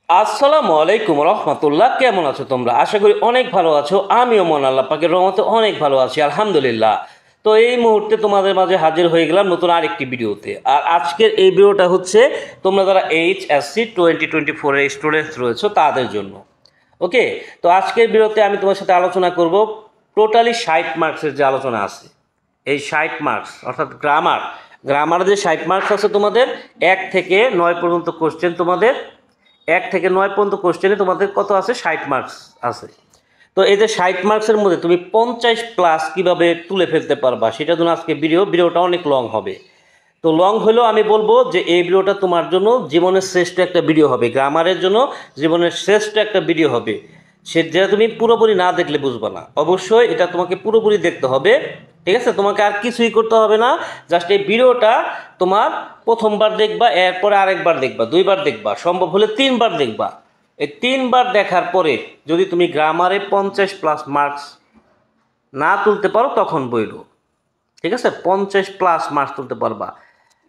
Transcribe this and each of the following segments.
আসসালামু আলাইকুম রহমতুল্লাহ। কেমন আছো তোমরা? আশা করি অনেক ভালো আছো। আমিও মন আল্লাহ পাকের রহমতে অনেক ভালো আছি, আলহামদুলিল্লাহ। তো এই মুহূর্তে তোমাদের মাঝে হাজির হয়ে গেলাম নতুন আরেকটি ভিডিওতে। আর আজকের এই ভিডিওটা হচ্ছে তোমরা যারা HSC 2024 এর স্টুডেন্টস রয়েছো তাদের জন্য। ওকে, তো আজকের ভিডিওতে আমি তোমার সাথে আলোচনা করব টোটালি 60 মার্কসের যে আলোচনা আছে। এই 60 মার্কস অর্থাৎ গ্রামার যে 60 মার্কস আছে তোমাদের 1 থেকে 9 পর্যন্ত কোশ্চেন, তোমাদের 1 থেকে 9 পর্যন্ত কোশ্চেনে তোমাদের কত আছে? 60 মার্কস আছে। তো এই যে 60 মার্কসের মধ্যে তুমি 50 প্লাস কিভাবে তুলে ফেলতে পারবা সেটার জন্য আজকে ভিডিওটা অনেক লং হবে। তো লং হলেও আমি বলবো যে এই ভিডিওটা তোমার জন্য জীবনের শ্রেষ্ঠ একটা ভিডিও হবে, গ্রামারের জন্য জীবনের শ্রেষ্ঠ একটা ভিডিও হবে। যেটা তুমি পুরোপুরি না দেখলে বুঝবা না। অবশ্যই এটা তোমাকে পুরোপুরি দেখতে হবে, ঠিক আছে? তোমাকে আর কিছুই করতে হবে না, জাস্ট এই ভিডিওটা তোমার প্রথমবার দেখবা, এরপরে আরেকবার দেখবা, 2বার দেখবা, সম্ভব হলে 3বার দেখবা। এই 3বার দেখার পরে যদি তুমি গ্রামারে 50 প্লাস মার্কস না তুলতে পারো তখন বইলো, ঠিক আছে? 50 প্লাস মার্কস তুলতে পারবা,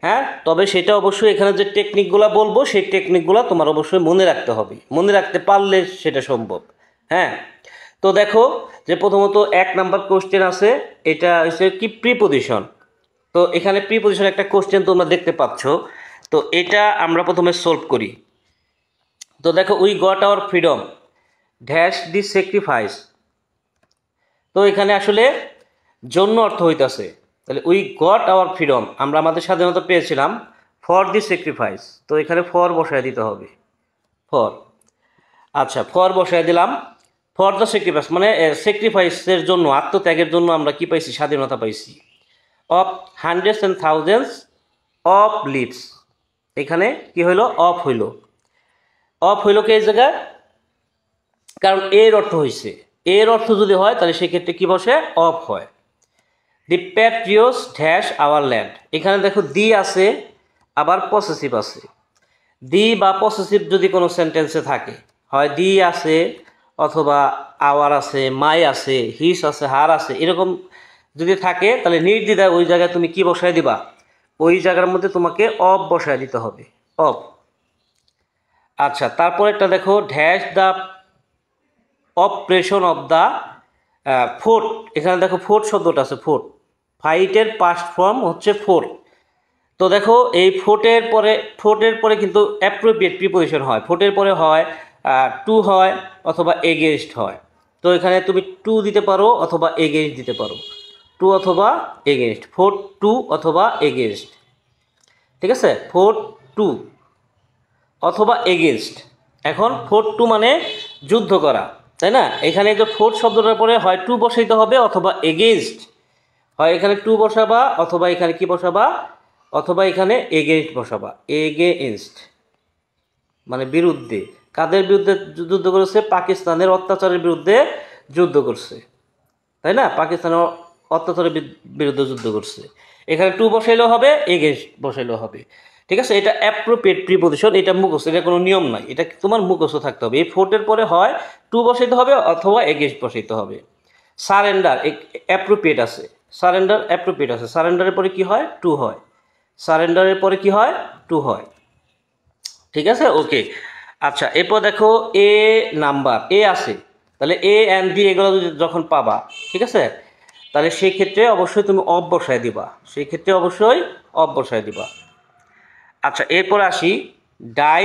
হ্যাঁ। তবে সেটা অবশ্যই এখানে যে টেকনিকগুলো বলবো সেই টেকনিকগুলো তোমার অবশ্যই মনে রাখতে হবে, মনে রাখতে পারলে সেটা সম্ভব, হ্যাঁ। তো দেখো যে প্রথমত 1 নাম্বার কোশ্চেন আছে, এটা হচ্ছে কি প্রিপোজিশন। তো এখানে প্রিপোজিশন একটা কোশ্চেন তোমরা দেখতে পাচ্ছ। তো এটা আমরা প্রথমে সলভ করি। তো দেখো we got our freedom dash the sacrifice. তো এখানে আসলে জন্য অর্থ হইতাছে, তাহলে উই গট আওয়ার ফ্রিডম, আমরা আমাদের স্বাধীনতা পেয়েছিলাম ফর দি স্যাক্রিফাইস। তো এখানে ফর বসায় দিতে হবে, ফর। আচ্ছা, ফর বসায় দিলাম। ফর দ্য স্যাক্রিফাইস মানে স্যাক্রিফাইসের জন্য, আত্মত্যাগের জন্য আমরা কি পাইছি? স্বাধীনতা পাইছি। Of hundreds and thousands of lives, এখানে কি হইল? অফ হইল। অফ হইল কি এই জায়গায়? কারণ এর অর্থ হয়েছে, এর অর্থ যদি হয় তাহলে সেক্ষেত্রে কি বসে? অফ হয়। দি প্যাট্রিয়টস ড্যাশ আওয়ার ল্যান্ড, এখানে দেখো দি আছে আবার পসেসিভ আছে। দি বা পসেসিভ যদি কোনো সেন্টেন্সে থাকে, হয় দি আছে অথবা আওয়ার আছে, মাই আছে, হিস আছে, হার আছে, এরকম যদি থাকে তাহলে নির্দ্বিধায় ওই জায়গায় তুমি কি বসায় দিবা? ওই জায়গার মধ্যে তোমাকে অফ বসায় দিতে হবে, অফ। আচ্ছা, তারপর একটা দেখো dash the operation of the fort, এখানে দেখো ফোর্ট শব্দটা আছে, ফোর্ট। ফাইটের পাস্ট ফর্ম হচ্ছে ফোর্ট। তো দেখো এই ফোর্টের পরে কিন্তু অ্যাপ্রোপ্রিয়েট প্রিপোজিশন হয়, ফোর্টের পরে হয় টু হয় অথবা এগেইনস্ট হয়। তো এখানে তুমি টু দিতে পারো অথবা এগেইনস্ট দিতে পারো, টু অথবা এগেইনস্ট, ফোর্ট টু অথবা এগেইনস্ট, ঠিক আছে? ফোর্ট টু অথবা এগেইনস্ট। এখন ফোর্ট টু মানে যুদ্ধ করা, তাই না? এখানে যে ফোর্ট শব্দটার পরে হয় টু বসাইতে হবে অথবা এগেইনস্ট, হয় এখানে টু বসাবা অথবা এখানে কি বসাবা? অথবা এখানে এগেইনস্ট বসাবা। এগেইনস্ট মানে বিরুদ্ধে। কাদের বিরুদ্ধে যুদ্ধ করেছে? পাকিস্তানের অত্যাচারের বিরুদ্ধে যুদ্ধ করছে, তাই না? পাকিস্তানের অত্যাচারের বিরুদ্ধে যুদ্ধ করছে। এখানে টু বসাইলেও হবে, এগেইনস্ট বসাইলেও হবে, ঠিক আছে? এটা অ্যাপ্রোপ্রিয়েট প্রিপোজিশন, এটা মুখস্থ, এটা কোনো নিয়ম নাই, এটা তোমার মুখস্থ থাকতে হবে। এই ফোর্টের পরে হয় টু বসাইতে হবে অথবা এগেইনস্ট বসাইতে হবে। সারেন্ডার অ্যাপ্রোপ্রিয়েট আছে, সারেন্ডার অ্যাপ্রোপ্রিয়েট আছে। সারেন্ডারের পরে কি হয়? টু হয়। সারেন্ডারের পরে কি হয়? টু হয়, ঠিক আছে? ওকে। আচ্ছা, এরপর দেখো এ নাম্বার, এ আছে, তাহলে এ অ্যান্ড বি এগুলো যখন পাবা, ঠিক আছে, তাহলে সেই ক্ষেত্রে অবশ্যই তুমি অফ বসায় দিবা, সেই ক্ষেত্রে অবশ্যই অফ বসায় দিবা। আচ্ছা, এরপর আসি ডাই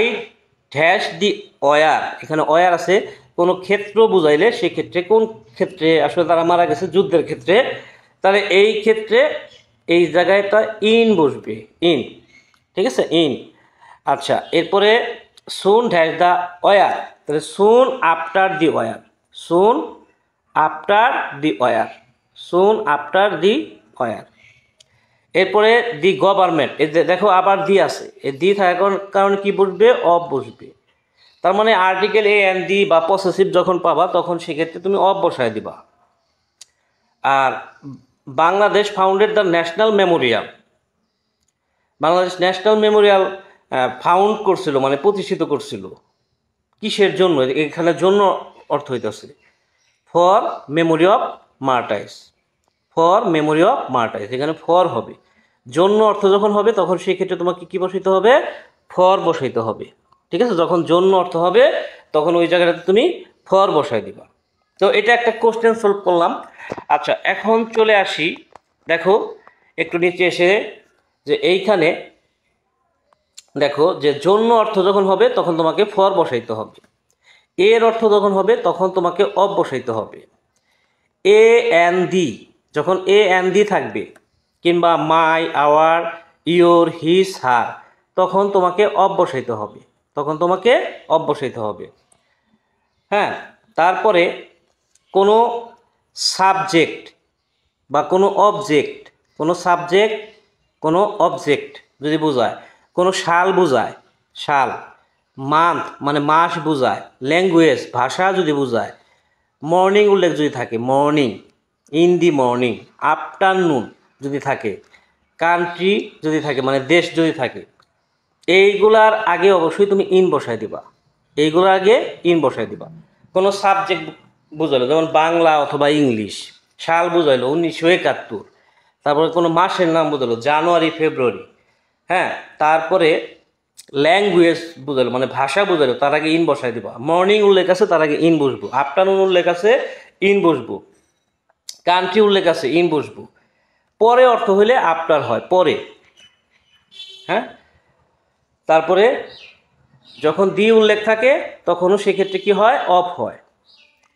ড্যাশ দি ওয়ার, এখানে ওয়ার আছে কোনো ক্ষেত্র বুঝাইলে, সেক্ষেত্রে কোন ক্ষেত্রে আসলে তারা মারা গেছে? যুদ্ধের ক্ষেত্রে। তাহলে এই ক্ষেত্রে এই জায়গাটা ইন বসবে, ইন, ঠিক আছে? ইন। আচ্ছা, এরপরে সুন ড্যাশ দ্য ওয়ার, তাহলে soon after the war, soon after the war, soon after the war. এরপরে দি গভর্নমেন্ট, এই দেখো আবার দি আছে, এই দি থাকার কারণে কি বসবে? অফ বসবে। তার মানে আর্টিকেল এ অ্যান্ড দি বা পসেসিভ যখন পাবা তখন সেক্ষেত্রে তুমি অফ বসায় দিবা। আর Bangladesh founded the national memorial, Bangladesh national memorial found করছিল মানে প্রতিষ্ঠিত করছিল, কিসের জন্য? এখানে জন্য অর্থ হইতেছে for memory of martyrs, for memory of martyrs, এখানে ফর হবে। জন্য অর্থ যখন হবে তখন সেক্ষেত্রে তোমাকে কি বসাইতে হবে? ফর বসাইতে হবে। ঠিক আছে, যখন জন্য অর্থ হবে তখন ওই জায়গাটাতে তুমি ফর বসাই দিবা। তো এটা একটা কোশ্চেন সলভ করলাম। আচ্ছা, এখন চলে আসি, দেখো একটু নিচে এসে যে এইখানে দেখো যে জন্য অর্থ যখন হবে তখন তোমাকে ফর বসাইতে হবে, এর অর্থ যখন হবে তখন তোমাকে অব বসাইতে হবে। এ এন দি, যখন এ এন দি থাকবে কিংবা মাই, আওয়ার, ইয়োর, হিজ, হার, তখন তোমাকে অব বসাইতে হবে, তখন তোমাকে অব বসাইতে হবে। হ্যাঁ, তারপরে কোনো সাবজেক্ট বা কোনো অবজেক্ট, কোনো সাবজেক্ট কোনো অবজেক্ট যদি বোঝায়, কোনো সাল বোঝায়, সাল, মান্থ মানে মাস বোঝায়, ল্যাঙ্গুয়েজ ভাষা যদি বোঝায়, মর্নিং উল্লেখ যদি থাকে, morning, in the morning, afternoon যদি থাকে, কান্ট্রি যদি থাকে মানে দেশ যদি থাকে, এইগুলার আগে অবশ্যই তুমি ইন বসাই দিবা, এইগুলোর আগে ইন বসাই দিবা। কোনো সাবজেক্ট বুঝাইলো যেমন বাংলা অথবা ইংলিশ, সাল বুঝাইলো 1971, তারপরে কোনো মাসের নাম বুঝাইলো জানুয়ারি, ফেব্রুয়ারি, হ্যাঁ, তারপরে ল্যাঙ্গুয়েজ বুঝাইলো মানে ভাষা বুঝাইলো, তার আগে ইন বসাই দিবা। মর্নিং উল্লেখ আছে, তার আগে ইন বসবো। আফটারনুন উল্লেখ আছে, ইন বসবো। কান্ট্রি উল্লেখ আছে, ইন বসবো। পরে অর্থ হইলে আফটার হয়, পরে। হ্যাঁ, তারপরে যখন দি উল্লেখ থাকে তখনও সেক্ষেত্রে কি হয়, অফ হয়।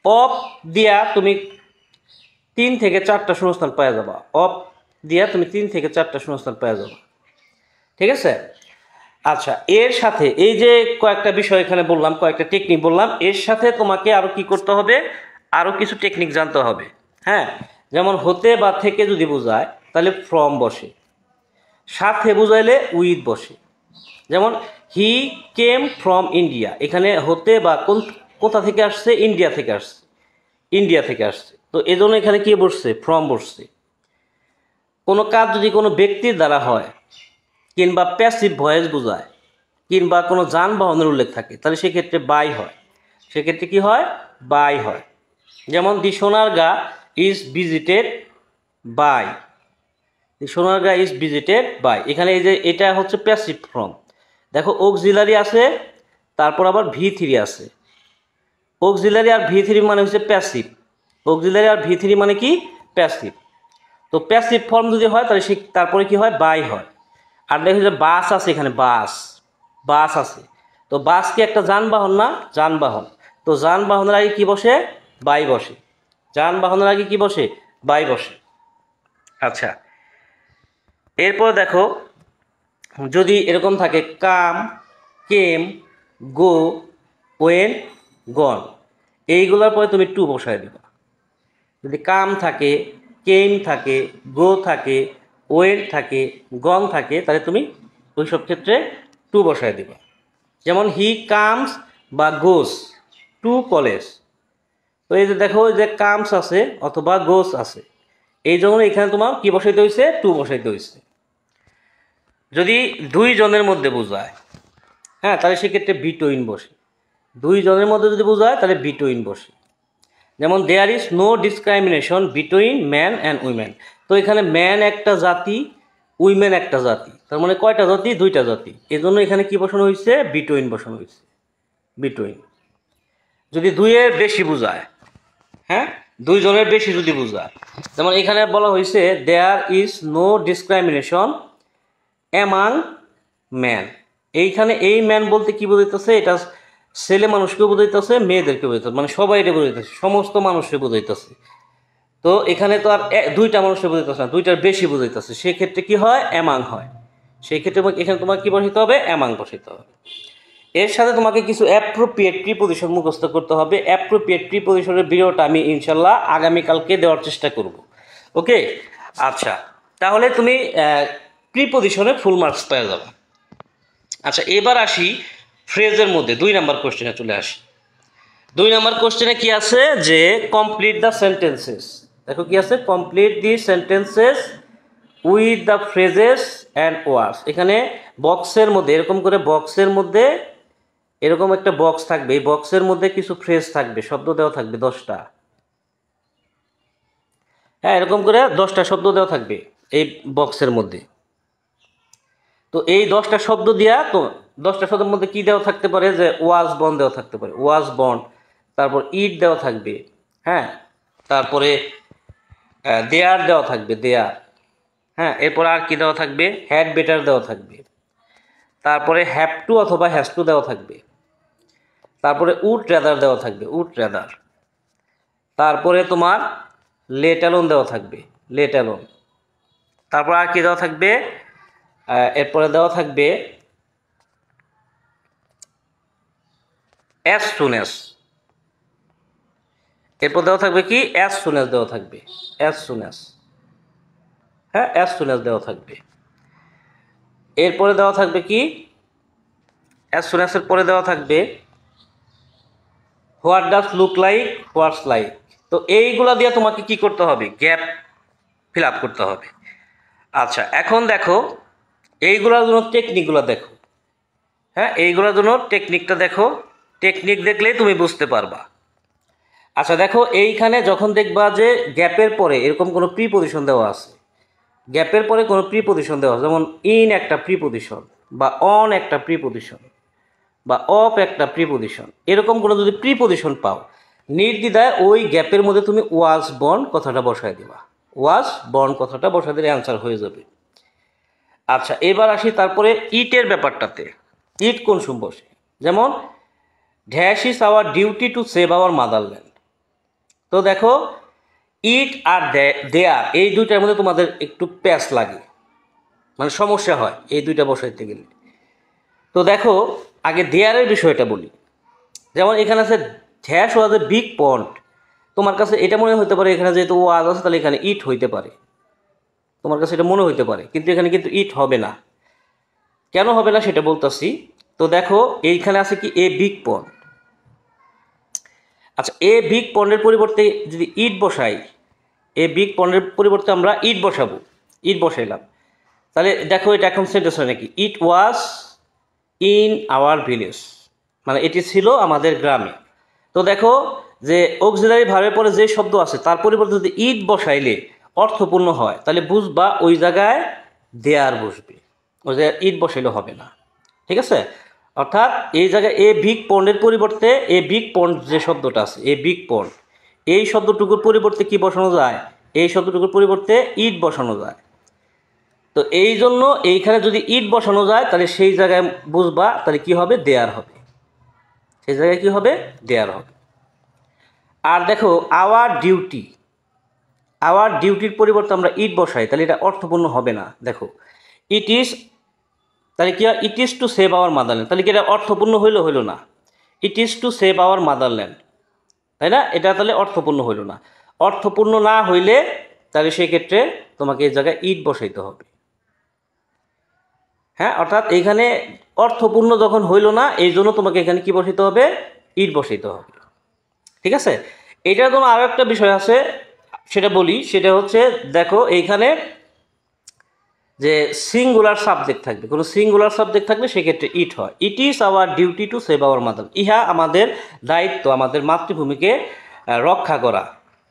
অফ দিয়া তুমি 3 থেকে 4টা শূন্যস্থান পাওয়া যাবা, অফ দিয়া তুমি 3 থেকে 4টা শূন্যস্থান পাওয়া যাবা। ঠিক আছে। আচ্ছা, এর সাথে এই যে কয়েকটা বিষয় এখানে বললাম, কয়েকটা টেকনিক বললাম, এর সাথে তোমাকে আরো কি করতে হবে, আরো কিছু টেকনিক জানতে হবে। হ্যাঁ, যেমন হতে বা থেকে যদি বোঝায় তাহলে ফ্রম বসে, সাথে বুঝাইলে উইথ বসে। যেমন হি কেম ফ্রম ইন্ডিয়া, এখানে হতে বা কোথা থেকে আসছে, ইন্ডিয়া থেকে আসছে, ইন্ডিয়া থেকে আসছে, তো এজন্য এখানে কি বসছে, ফ্রম বসছে। কোনো কাজ যদি কোনো ব্যক্তির দ্বারা হয় কিংবা প্যাসিভ ভয়েস বোঝায় কিংবা কোনো যানবাহনের উল্লেখ থাকে তাহলে সেক্ষেত্রে বাই হয়, সেক্ষেত্রে কি হয়, বাই হয়। যেমন the Sonargaon is visited by, the Sonargaon is visited by, এখানে এই যে এটা হচ্ছে প্যাসিভ ফর্ম। দেখো অক্সিলারি আছে, তারপর আবার V3 আছে। অক্সিলারি আর V3 মানে হচ্ছে প্যাসিভ, অক্সিলারি আর V3 মানে কি, প্যাসিভ। তো প্যাসিভ ফর্ম যদি হয় তাহলে সে তারপরে কি হয়, বাই হয়। আর দেখো যে বাস আছে, এখানে বাস, বাস আছে, তো বাস কি একটা যানবাহন না, যানবাহন, তো যানবাহনের আগে কি বসে, বাই বসে, যানবাহনের আগে কি বসে, বাই বসে। আচ্ছা, এরপর দেখো যদি এরকম থাকে কাম, কেম, গো, ওয়েন, গন, এইগুলোর পরে তুমি টু বসায় দিবা। যদি কাম থাকে, কেম থাকে, গো থাকে, ওয়েন থাকে, গন থাকে, তাহলে তুমি ওই সব ক্ষেত্রে টু বসায় দিবা। যেমন হি কামস বা গোস টু কলেজ, তো এই যে দেখো যে কামস আছে অথবা গোস আছে, এই জন্য এখানে তোমার কি বসাইতে হয়েছে, টু বসাইতে হয়েছে। যদি 2 জনের মধ্যে বোঝায়, হ্যাঁ, তাহলে সেক্ষেত্রে বিটুইন বসে। 2 জনের মধ্যে যদি বোঝায় তাহলে বিটুইন বসে। যেমন there is no discrimination between man and women, তো এখানে ম্যান একটা জাতি, উইমেন একটা জাতি, তার মানে কয়টা জাতি, 2টা জাতি, এজন্য এখানে কি বসানো হয়েছে, বিটুইন বসানো হয়েছে, বিটুইন। যদি 2-এর বেশি বোঝায়, হ্যাঁ, 2 জনের বেশি যদি বোঝায়, যেমন এখানে বলা হয়েছে there is no discrimination among man, এইখানে এই ম্যান বলতে কি বোঝাইতেছে, এটা ছেলে মানুষকে বোঝাইতেছে, মেয়েদেরকে বোঝাইতেছে, মানে সবাইকে বোঝাইতেছে, সমস্ত মানুষকে বোঝাইতেছে। তো এখানে তো আর 2টা মানুষকে বোঝাইতেছে না, 2টার বেশি বোঝাইতেছে, সেক্ষেত্রে কি হয়, অ্যামাং হয়। সেই ক্ষেত্রে এখানে তোমার কি বসাইতে হবে, অ্যামাং বসাইতে হবে। এর সাথে তোমাকে কিছু অ্যাপ্রোপ্রিয়েট প্রিপজিশন মুখস্থ করতে হবে। অ্যাপ্রোপ্রিয়েট প্রিপজিশনের ভিডিওটা আমি ইনশাল্লাহ আগামীকালকে দেওয়ার চেষ্টা করব। ওকে, আচ্ছা, তাহলে তুমি প্রিপজিশনে ফুল মার্কস পেয়ে যাবে। আচ্ছা, এবার আসি ফ্রেজের মধ্যে 2 নাম্বার কোশ্চেনে চলে আসি। 2 নাম্বার কোশ্চেনে কি আছে, যে কমপ্লিট দ্য সেন্টেন্সেস, দেখো কি আছে, complete the sentences with the phrases and words. এখানে বক্সের মধ্যে এরকম করে, বক্সের মধ্যে এরকম একটা বক্স থাকবে, এই বক্সের মধ্যে কিছু ফ্রেজ থাকবে, শব্দ দেওয়া থাকবে 10টা। হ্যাঁ, এরকম করে 10টা শব্দ দেওয়া থাকবে এই বক্সের মধ্যে। তো এই 10টা শব্দ দিয়া তো 10টা শব্দের মধ্যে কি দেওয়া থাকতে পারে, যে ওয়াজ বন দেওয়া থাকতে পারে, ওয়াজ বন, তারপর ইট দেওয়া থাকবে, হ্যাঁ, তারপরে দেয়ার দেওয়া থাকবে, দেয়ার, হ্যাঁ, এরপর আর কি দেওয়া থাকবে, হ্যাড বেটার দেওয়া থাকবে, তারপরে হ্যাভ টু অথবা হ্যাজ টু দেওয়া থাকবে, তারপরে উড রেদার দেওয়া থাকবে, উড রেদার, তারপরে তোমার লেট অ্যালোন দেওয়া থাকবে, লেট অ্যালোন, তারপর আর কি দেওয়া থাকবে, এরপরে দেওয়া থাকবে অ্যাজ সুন অ্যাজ, এরপর দেওয়া থাকবে কি, অ্যাজ সুন অ্যাজ দেওয়া থাকবে, অ্যাজ সুন অ্যাজ, হ্যাঁ, অ্যাজ সুন অ্যাজ দেওয়া থাকবে। এরপরে দেওয়া থাকবে কি, অ্যাজ সুন অ্যাজের পরে দেওয়া থাকবে what does look like, what's like. তো এইগুলা দিয়ে তোমাকে কি করতে হবে, গ্যাপ ফিল আপ করতে হবে। আচ্ছা, এখন দেখো এইগুলোর জন্য টেকনিকগুলো দেখো, হ্যাঁ, এইগুলোর জন্য টেকনিকটা দেখো, টেকনিক দেখলেই তুমি বুঝতে পারবা। আচ্ছা দেখো, এইখানে যখন দেখবা যে গ্যাপের পরে এরকম কোনো প্রিপজিশন দেওয়া আছে, গ্যাপের পরে কোনো প্রিপজিশন দেওয়া আছে, যেমন ইন একটা প্রিপজিশন, বা অন একটা প্রিপজিশন, বা অফ একটা প্রিপজিশন, এরকম কোনো যদি প্রিপজিশন পাও, নির্দ্বিধায় ওই গ্যাপের মধ্যে তুমি ওয়াজ বর্ন কথাটা বসায় দিবা, ওয়াজ বর্ন কথাটা বসায় দিলে অ্যান্সার হয়ে যাবে। আচ্ছা, এবার আসি তারপরে ইটের ব্যাপারটাতে। ইট কোন সময় বসে, যেমন dash is our duty to save our motherland. তো দেখো ইট আর দেয়ার এই দুইটার মধ্যে তোমাদের একটু প্যাচ লাগে, মানে সমস্যা হয় এই দুইটা বসাইতে গেলে। তো দেখো আগে দেয়ারের বিষয়টা বলি। যেমন এখানে আছে ড্যাশ ওয়াজ এ বিগ পন্ড, তোমার কাছে এটা মনে হতে পারে এখানে যেহেতু ওয়াজ আছে তাহলে এখানে ইট হইতে পারে, তোমার কাছে এটা মনে হইতে পারে, কিন্তু এখানে কিন্তু ইট হবে না। কেন হবে না সেটা বলতেছি। তো দেখো এইখানে আছে কি এ বিগ পন্ড। আচ্ছা, এ বিগ পন্ডের পরিবর্তে যদি ইট বসাই, এ বিগ পন্ডের পরিবর্তে আমরা ইট বসাবো, ইট বসাইলাম, তাহলে দেখো এটা এখন সেন্টেন্স হয় নাকি, ইট ওয়াজ ইন আওয়ার ভিলেজ, মানে এটি ছিল আমাদের গ্রামে। তো দেখো যে অক্সিলারি ভার্বের পরে যে শব্দ আছে তার পরিবর্তে যদি ইট বসাইলে অর্থপূর্ণ হয়, তাহলে বুঝবা ওই জায়গায় দেয়ার বসবে, ওই জায়গায় ইট বসাইলে হবে না, ঠিক আছে। অর্থাৎ এই জায়গায় এ বিগ পন্ডের পরিবর্তে এ বিগ পন্ড যে শব্দটা আছে, এ বিগ পন্ড, এই শব্দটুকুর পরিবর্তে কি বসানো যায়, এই শব্দটুকুর পরিবর্তে ইট বসানো যায়। তো এই জন্য এইখানে যদি ইট বসানো যায় তাহলে সেই জায়গায় বুঝবা তাহলে কি হবে, দেয়ার হবে, সেই জায়গায় কি হবে, দেয়ার হবে। আর দেখো আওয়ার ডিউটি, আওয়ার ডিউটির পরিবর্তে আমরা ইট বসাই তাহলে এটা অর্থপূর্ণ হবে না। দেখো ইট ইজ, তাহলে কি হয়, it is to save our motherland, তাহলে কি এটা অর্থপূর্ণ হইলো না, it is to save our motherland, তাই না, এটা তাহলে অর্থপূর্ণ হইল না। অর্থপূর্ণ না হইলে তাহলে সেই ক্ষেত্রে তোমাকে এই জায়গায় ইট বসাইতে হবে, হ্যাঁ। অর্থাৎ এইখানে অর্থপূর্ণ যখন হইল না এই জন্য তোমাকে এখানে কি বসাইতে হবে, ইট বসাইতে হবে, ঠিক আছে। এটার জন্য আরও একটা বিষয় আছে সেটা বলি, সেটা হচ্ছে দেখো এইখানে যে সিঙ্গুলার সাবজেক্ট থাকবে, কোনো সিঙ্গুলার সাবজেক্ট থাকলে সেক্ষেত্রে ইট হয়। It is our duty to save our mother, ইহা আমাদের দায়িত্ব আমাদের মাতৃভূমিকে রক্ষা করা।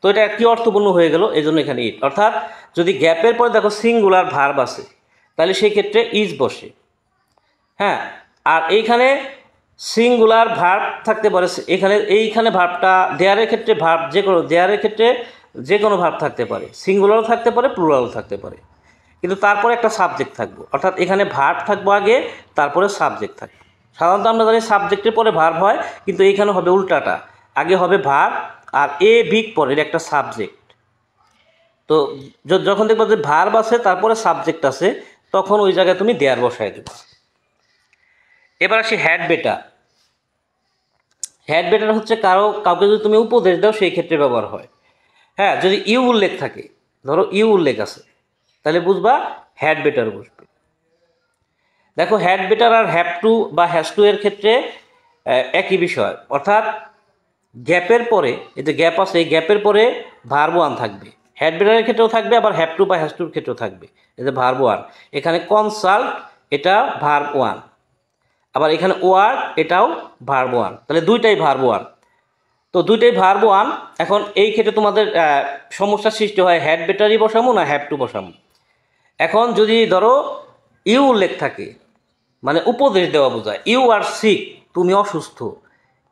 তো এটা কি অর্থপূর্ণ হয়ে গেল, এই জন্য এখানে ইট। অর্থাৎ যদি গ্যাপের পরে দেখো সিঙ্গুলার ভার্ব আছে তাহলে সেই ক্ষেত্রে ইজ বসে, হ্যাঁ। আর এইখানে সিঙ্গুলার ভার্ব থাকতে পারে, এখানে এইখানে ভার্বটা দেয়ারের ক্ষেত্রে ভার্ব যে কোনো, দেয়ারের ক্ষেত্রে যে কোনো ভার্ব থাকতে পারে, সিঙ্গুলারও থাকতে পারে প্লুরালও থাকতে পারে, কিন্তু তারপরে একটা সাবজেক্ট থাকবে। অর্থাৎ এখানে ভার্ব থাকবো আগে, তারপরে সাবজেক্ট থাকবে। সাধারণত আমরা জানি সাবজেক্টের পরে ভার্ব হয়, কিন্তু এইখানে হবে উল্টাটা, আগে হবে ভার্ব আর এ বিগ পরে এটা একটা সাবজেক্ট। তো যখন দেখবো যে ভার্ব আছে তারপরে সাবজেক্ট আছে তখন ওই জায়গায় তুমি দেয়ার বসায় দেবে। এবার আসি হ্যাড বেটার। হ্যাড বেটার হচ্ছে কাউকে যদি তুমি উপদেশ দাও সেই ক্ষেত্রে ব্যবহার হয়, হ্যাঁ। যদি ইউ উল্লেখ থাকে, ধরো ইউ উল্লেখ আছে তাহলে বুঝবা হ্যাড বেটার বসবে। দেখো হ্যাড বেটার আর হ্যাভ টু বা হ্যাজ টু এর ক্ষেত্রে একই বিষয়। অর্থাৎ গ্যাপের পরে, এই যে গ্যাপ আছে এই গ্যাপের পরে ভার্ব ওয়ান থাকবে, হ্যাড বেটারের ক্ষেত্রেও থাকবে, আবার হ্যাভ টু বা হ্যাজ টুর ক্ষেত্রেও থাকবে। এই যে ভার্ব ওয়ান, এখানে কনসাল্ট এটা ভার্ব ওয়ান, আবার এখানে ওয়ার্ক এটাও ভার্ব ওয়ান, তাহলে দুইটাই ভার্ব ওয়ান। তো দুইটাই ভার্ব ওয়ান। এখন এই ক্ষেত্রে তোমাদের সমস্যার সৃষ্টি হয় হ্যাড বেটারই বসামো না হ্যাভ টু বসামো। এখন যদি ধরো ইউ উল্লেখ থাকে, মানে উপদেশ দেওয়া বোঝায়। ইউ আর সিক, তুমি অসুস্থ,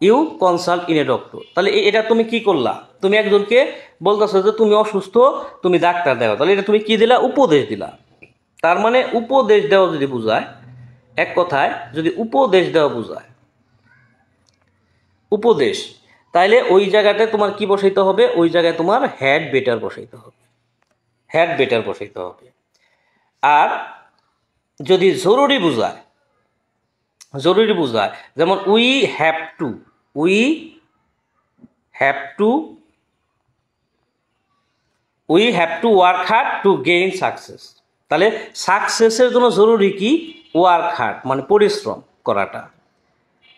you consult in a doctor. তাহলে এটা তুমি কি করলা, তুমি একজনকে বলতেছো যে তুমি অসুস্থ, তুমি ডাক্তার দেওয়া, তাহলে এটা তুমি কি দিলা, উপদেশ দিলা। তার মানে উপদেশ দেওয়া যদি বোঝায়, এক কথায় যদি উপদেশ দেওয়া বোঝায়, উপদেশ, তাইলে ওই জায়গাটায় তোমার কি বসাইতে হবে, ওই জায়গায় তোমার হ্যাড বেটার বসাইতে হবে, হ্যাড বেটার বসাইতে হবে। আর যদি জরুরি বোঝায়, জরুরি বোঝায়, যেমন we have to, we have to, we have to work hard to gain success. তাহলে সাকসেসের জন্য জরুরি কি, ওয়ার্ক হার্ড মানে পরিশ্রম করাটা।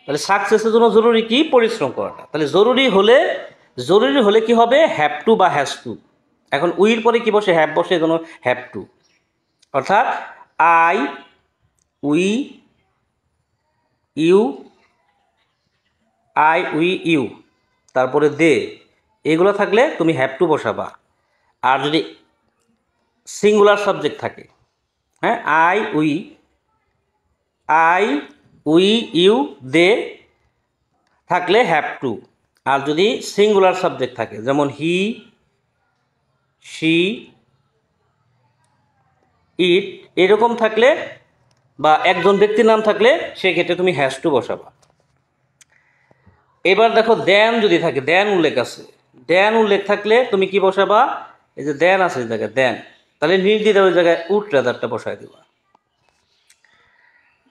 তাহলে সাকসেসের জন্য জরুরি কি, পরিশ্রম করাটা। তাহলে জরুরি হলে কি হবে, হ্যাভ টু বা হ্যাজ টু। এখন উইর পরে কি বসে, হ্যাভ বসে, এজন্য হ্যাভ টু। অর্থাৎ I, we, you, I, we, you, তারপরে দে, এগুলো থাকলে তুমি হ্যাভ টু বসাবা। আর যদি সিঙ্গুলার সাবজেক্ট থাকে, হ্যাঁ, আই, উই, ইউ, দে থাকলে হ্যাভ টু। আর যদি সিঙ্গুলার সাবজেক্ট থাকে, যেমন হি, শি, ইট, এরকম থাকলে, বা একজন ব্যক্তির নাম থাকলে, সেক্ষেত্রে তুমি হ্যাজ টু বসাবা। এবার দেখো দেন যদি থাকে, দেন উল্লেখ আছে, দেন উল্লেখ থাকলে তুমি কি বসাবা, এই যে দেন আছে এই জায়গায় দেন, তাহলে নির্দ্বিধ ওই জায়গায় উড রাদারটা বসাই দিবা।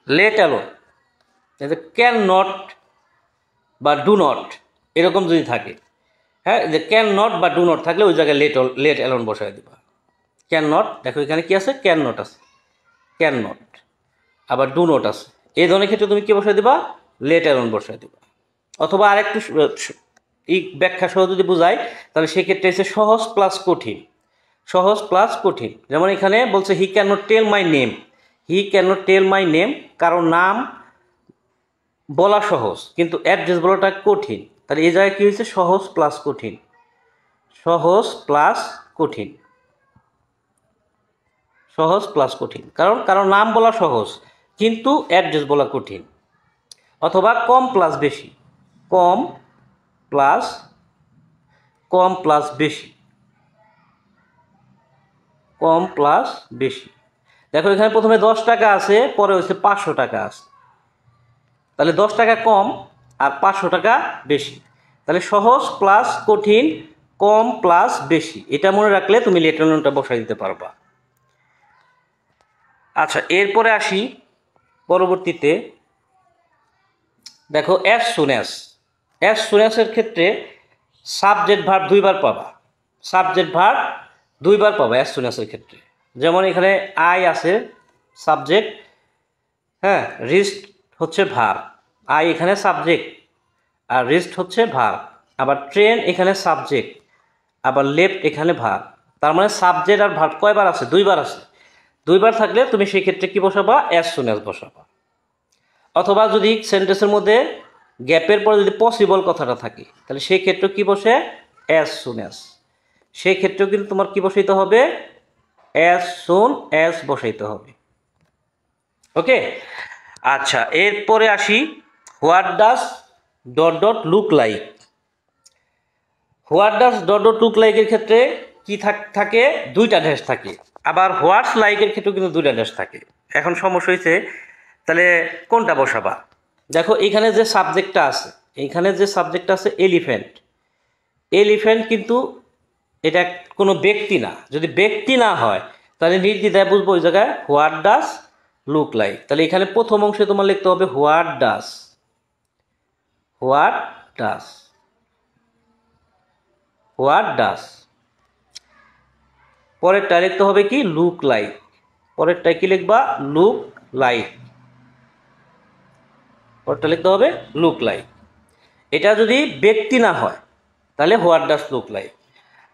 লেট অ্যালোন, এই যে ক্যান নট বা ডু নট এরকম যদি থাকে, হ্যাঁ, যে ক্যান নট বা ডু নট থাকলে ওই জায়গায় লেট অ্যালোন বসাই দিবা। ক্যান নট, দেখো এখানে কি আছে, ক্যান নট আছে, ক্যান নট, আবার ডু নট আছে, এই ধরনের ক্ষেত্রে তুমি কি বসাই দিবা, লেট অ্যালোন বসাই দিবা। অথবা আরেকটু এই ব্যাখ্যা সহ যদি বোঝাই, তাহলে সেক্ষেত্রে হচ্ছে সহজ প্লাস কঠিন, সহজ প্লাস কঠিন। যেমন এখানে বলছে he can not tell my name, he can not tell my name, কারণ নাম বলা সহজ কিন্তু অ্যাড্রেস বলাটা কঠিন। তাহলে এই জায়গায় কী হয়েছে, সহজ প্লাস কঠিন, সহজ প্লাস কঠিন, সহজ প্লাস কঠিন, কারণ নাম বলা সহজ কিন্তু অ্যাড্রেস বলা কঠিন। অথবা কম প্লাস বেশি, কম প্লাস বেশি, কম প্লাস বেশি। দেখো এখানে প্রথমে 10 টাকা আছে, পরে হচ্ছে 500 টাকা আছে, তাহলে 10 টাকা কম আর 500 টাকা বেশি। তাহলে সহজ প্লাস কঠিন, কম প্লাস বেশি, এটা মনে রাখলে তুমি লেট অ্যালোনটা বসাই দিতে পারবা। আচ্ছা, এরপরে আসি পরবর্তীতে, দেখো অ্যাজ সুন অ্যাজের ক্ষেত্রে সাবজেক্ট ভার্ব দুইবার পাবা, সাবজেক্ট ভার্ব দুইবার পাবা অ্যাজ সুন অ্যাজের ক্ষেত্রে। যেমন এখানে আই আছে সাবজেক্ট, হ্যাঁ, রিস্ট হচ্ছে ভার্ব, আই এখানে সাবজেক্ট আর রিস্ট হচ্ছে ভার্ব। আবার ট্রেন এখানে সাবজেক্ট, আবার লেফট এখানে ভার্ব। তার মানে সাবজেক্ট আর ভার্ব কয়বার আছে, দুইবার আছে। দুইবার থাকলে তুমি সেই ক্ষেত্রে কি বসাবা, অ্যাজ সুন অ্যাজ বসাবা। অথবা যদি সেন্টেন্সের মধ্যে গ্যাপের পরে যদি পসিবল কথাটা থাকে, তাহলে সেই ক্ষেত্রে কি বসে, অ্যাজ সুন অ্যাজ। সেই ক্ষেত্রেও কিন্তু তোমার কি বসাইতে হবে, অ্যাজ সুন অ্যাজ বসাইতে হবে। ওকে, আচ্ছা, এরপরে আসি what does dot dot look like. What does dot dot look লাইকের ক্ষেত্রে কি থাকে, দুইটা ড্যাশ থাকে। আবার হোয়াটস লাইকের ক্ষেত্রেও কিন্তু দুইটা ড্যাশ থাকে। এখন সমস্যা হয়েছে, তাহলে কোনটা বসাবা। দেখো এখানে যে সাবজেক্টটা আছে, এইখানে যে সাবজেক্টটা আছে এলিফ্যান্ট, এলিফ্যান্ট কিন্তু এটা কোনো ব্যক্তি না। যদি ব্যক্তি না হয় তাহলে নির্দ্বিধায় বুঝবো ওই জায়গায় হোয়াট ডাজ লুক লাইক। তাহলে এখানে প্রথম অংশে তোমার লিখতে হবে what does, what does, what does. পরেরটা লিখতে হবে কি, লুক লাইক, পরেরটা কি লিখবা, লুক লাইক, পরেরটা লিখতে হবে লুক লাইক। এটা যদি ব্যক্তি না হয় তাহলে হোয়াট ডাজ লুক লাইক।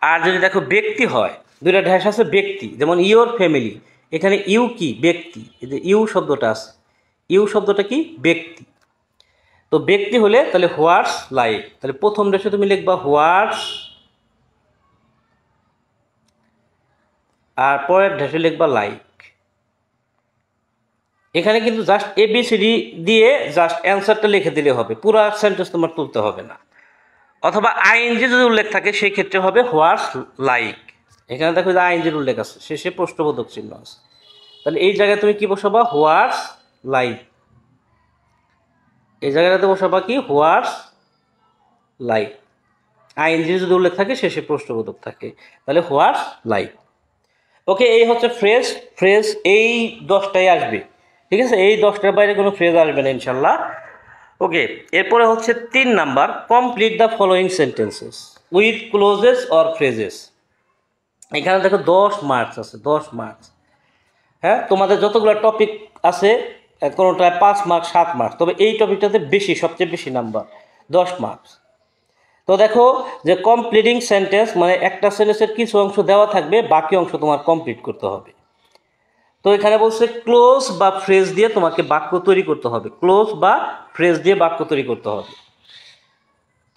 আর যদি দেখো ব্যক্তি হয়, দুইটা ড্যাশ আছে ব্যক্তি, যেমন ইওর ফ্যামিলি, এখানে ইউ কি, ব্যক্তি, এই যে ইউ শব্দটা আছে, ইউ শব্দটা কি, ব্যক্তি। তো ব্যক্তি হলে তাহলে হোয়াটস লাইক, তাহলে প্রথম ড্যাশে তুমি লিখবা হোয়াটস, আর পরের ড্যাশে লিখবা লাইক। এখানে কিন্তু জাস্ট ABCD দিয়ে জাস্ট অ্যান্সারটা লিখে দিলে হবে, পুরো সেন্টেন্স তোমার তুলতে হবে না। অথবা আইএনজি যদি উল্লেখ থাকে সেই ক্ষেত্রে হবে হোয়াটস লাইক। এখানে দেখো যে আইএনজির উল্লেখ আছে, শেষে প্রশ্নবোধক চিহ্ন আছে, তাহলে এই জায়গায় তুমি কি বসাবা? হোয়াটস লাইক। এই জায়গাটাতে বসাবা কি? হোয়াটস লাইক। আইএনজি যদি উল্লেখ থাকে শেষে প্রশ্নবোধক থাকে, তাহলে হোয়াটস লাইক। ওকে, এই হচ্ছে ফ্রেজ। ফ্রেজ এই 10টাই আসবে, ঠিক আছে? এই 10টার বাইরে কোনো ফ্রেজ আসবে না ইনশাল্লাহ। ওকে, এরপরে হচ্ছে 3 number, complete the following sentences with clauses or phrases. এখানে দেখো 10 মার্কস আছে, 10 মার্কস। হ্যাঁ, তোমাদের যতগুলো টপিক আছে কোনোটায় 5 মার্কস 7 মার্কস, তবে এই টপিকটাতে বেশি, সবচেয়ে বেশি নাম্বার, 10 মার্কস। তো দেখো যে কমপ্লিটিং সেন্টেন্স মানে একটা সেন্টেন্সের কিছু অংশ দেওয়া থাকবে, বাকি অংশ তোমার কমপ্লিট করতে হবে। তো এখানে বলছে ক্লোজ বা ফ্রেজ দিয়ে তোমাকে বাক্য তৈরি করতে হবে, ক্লোজ বা ফ্রেজ দিয়ে বাক্য তৈরি করতে হবে।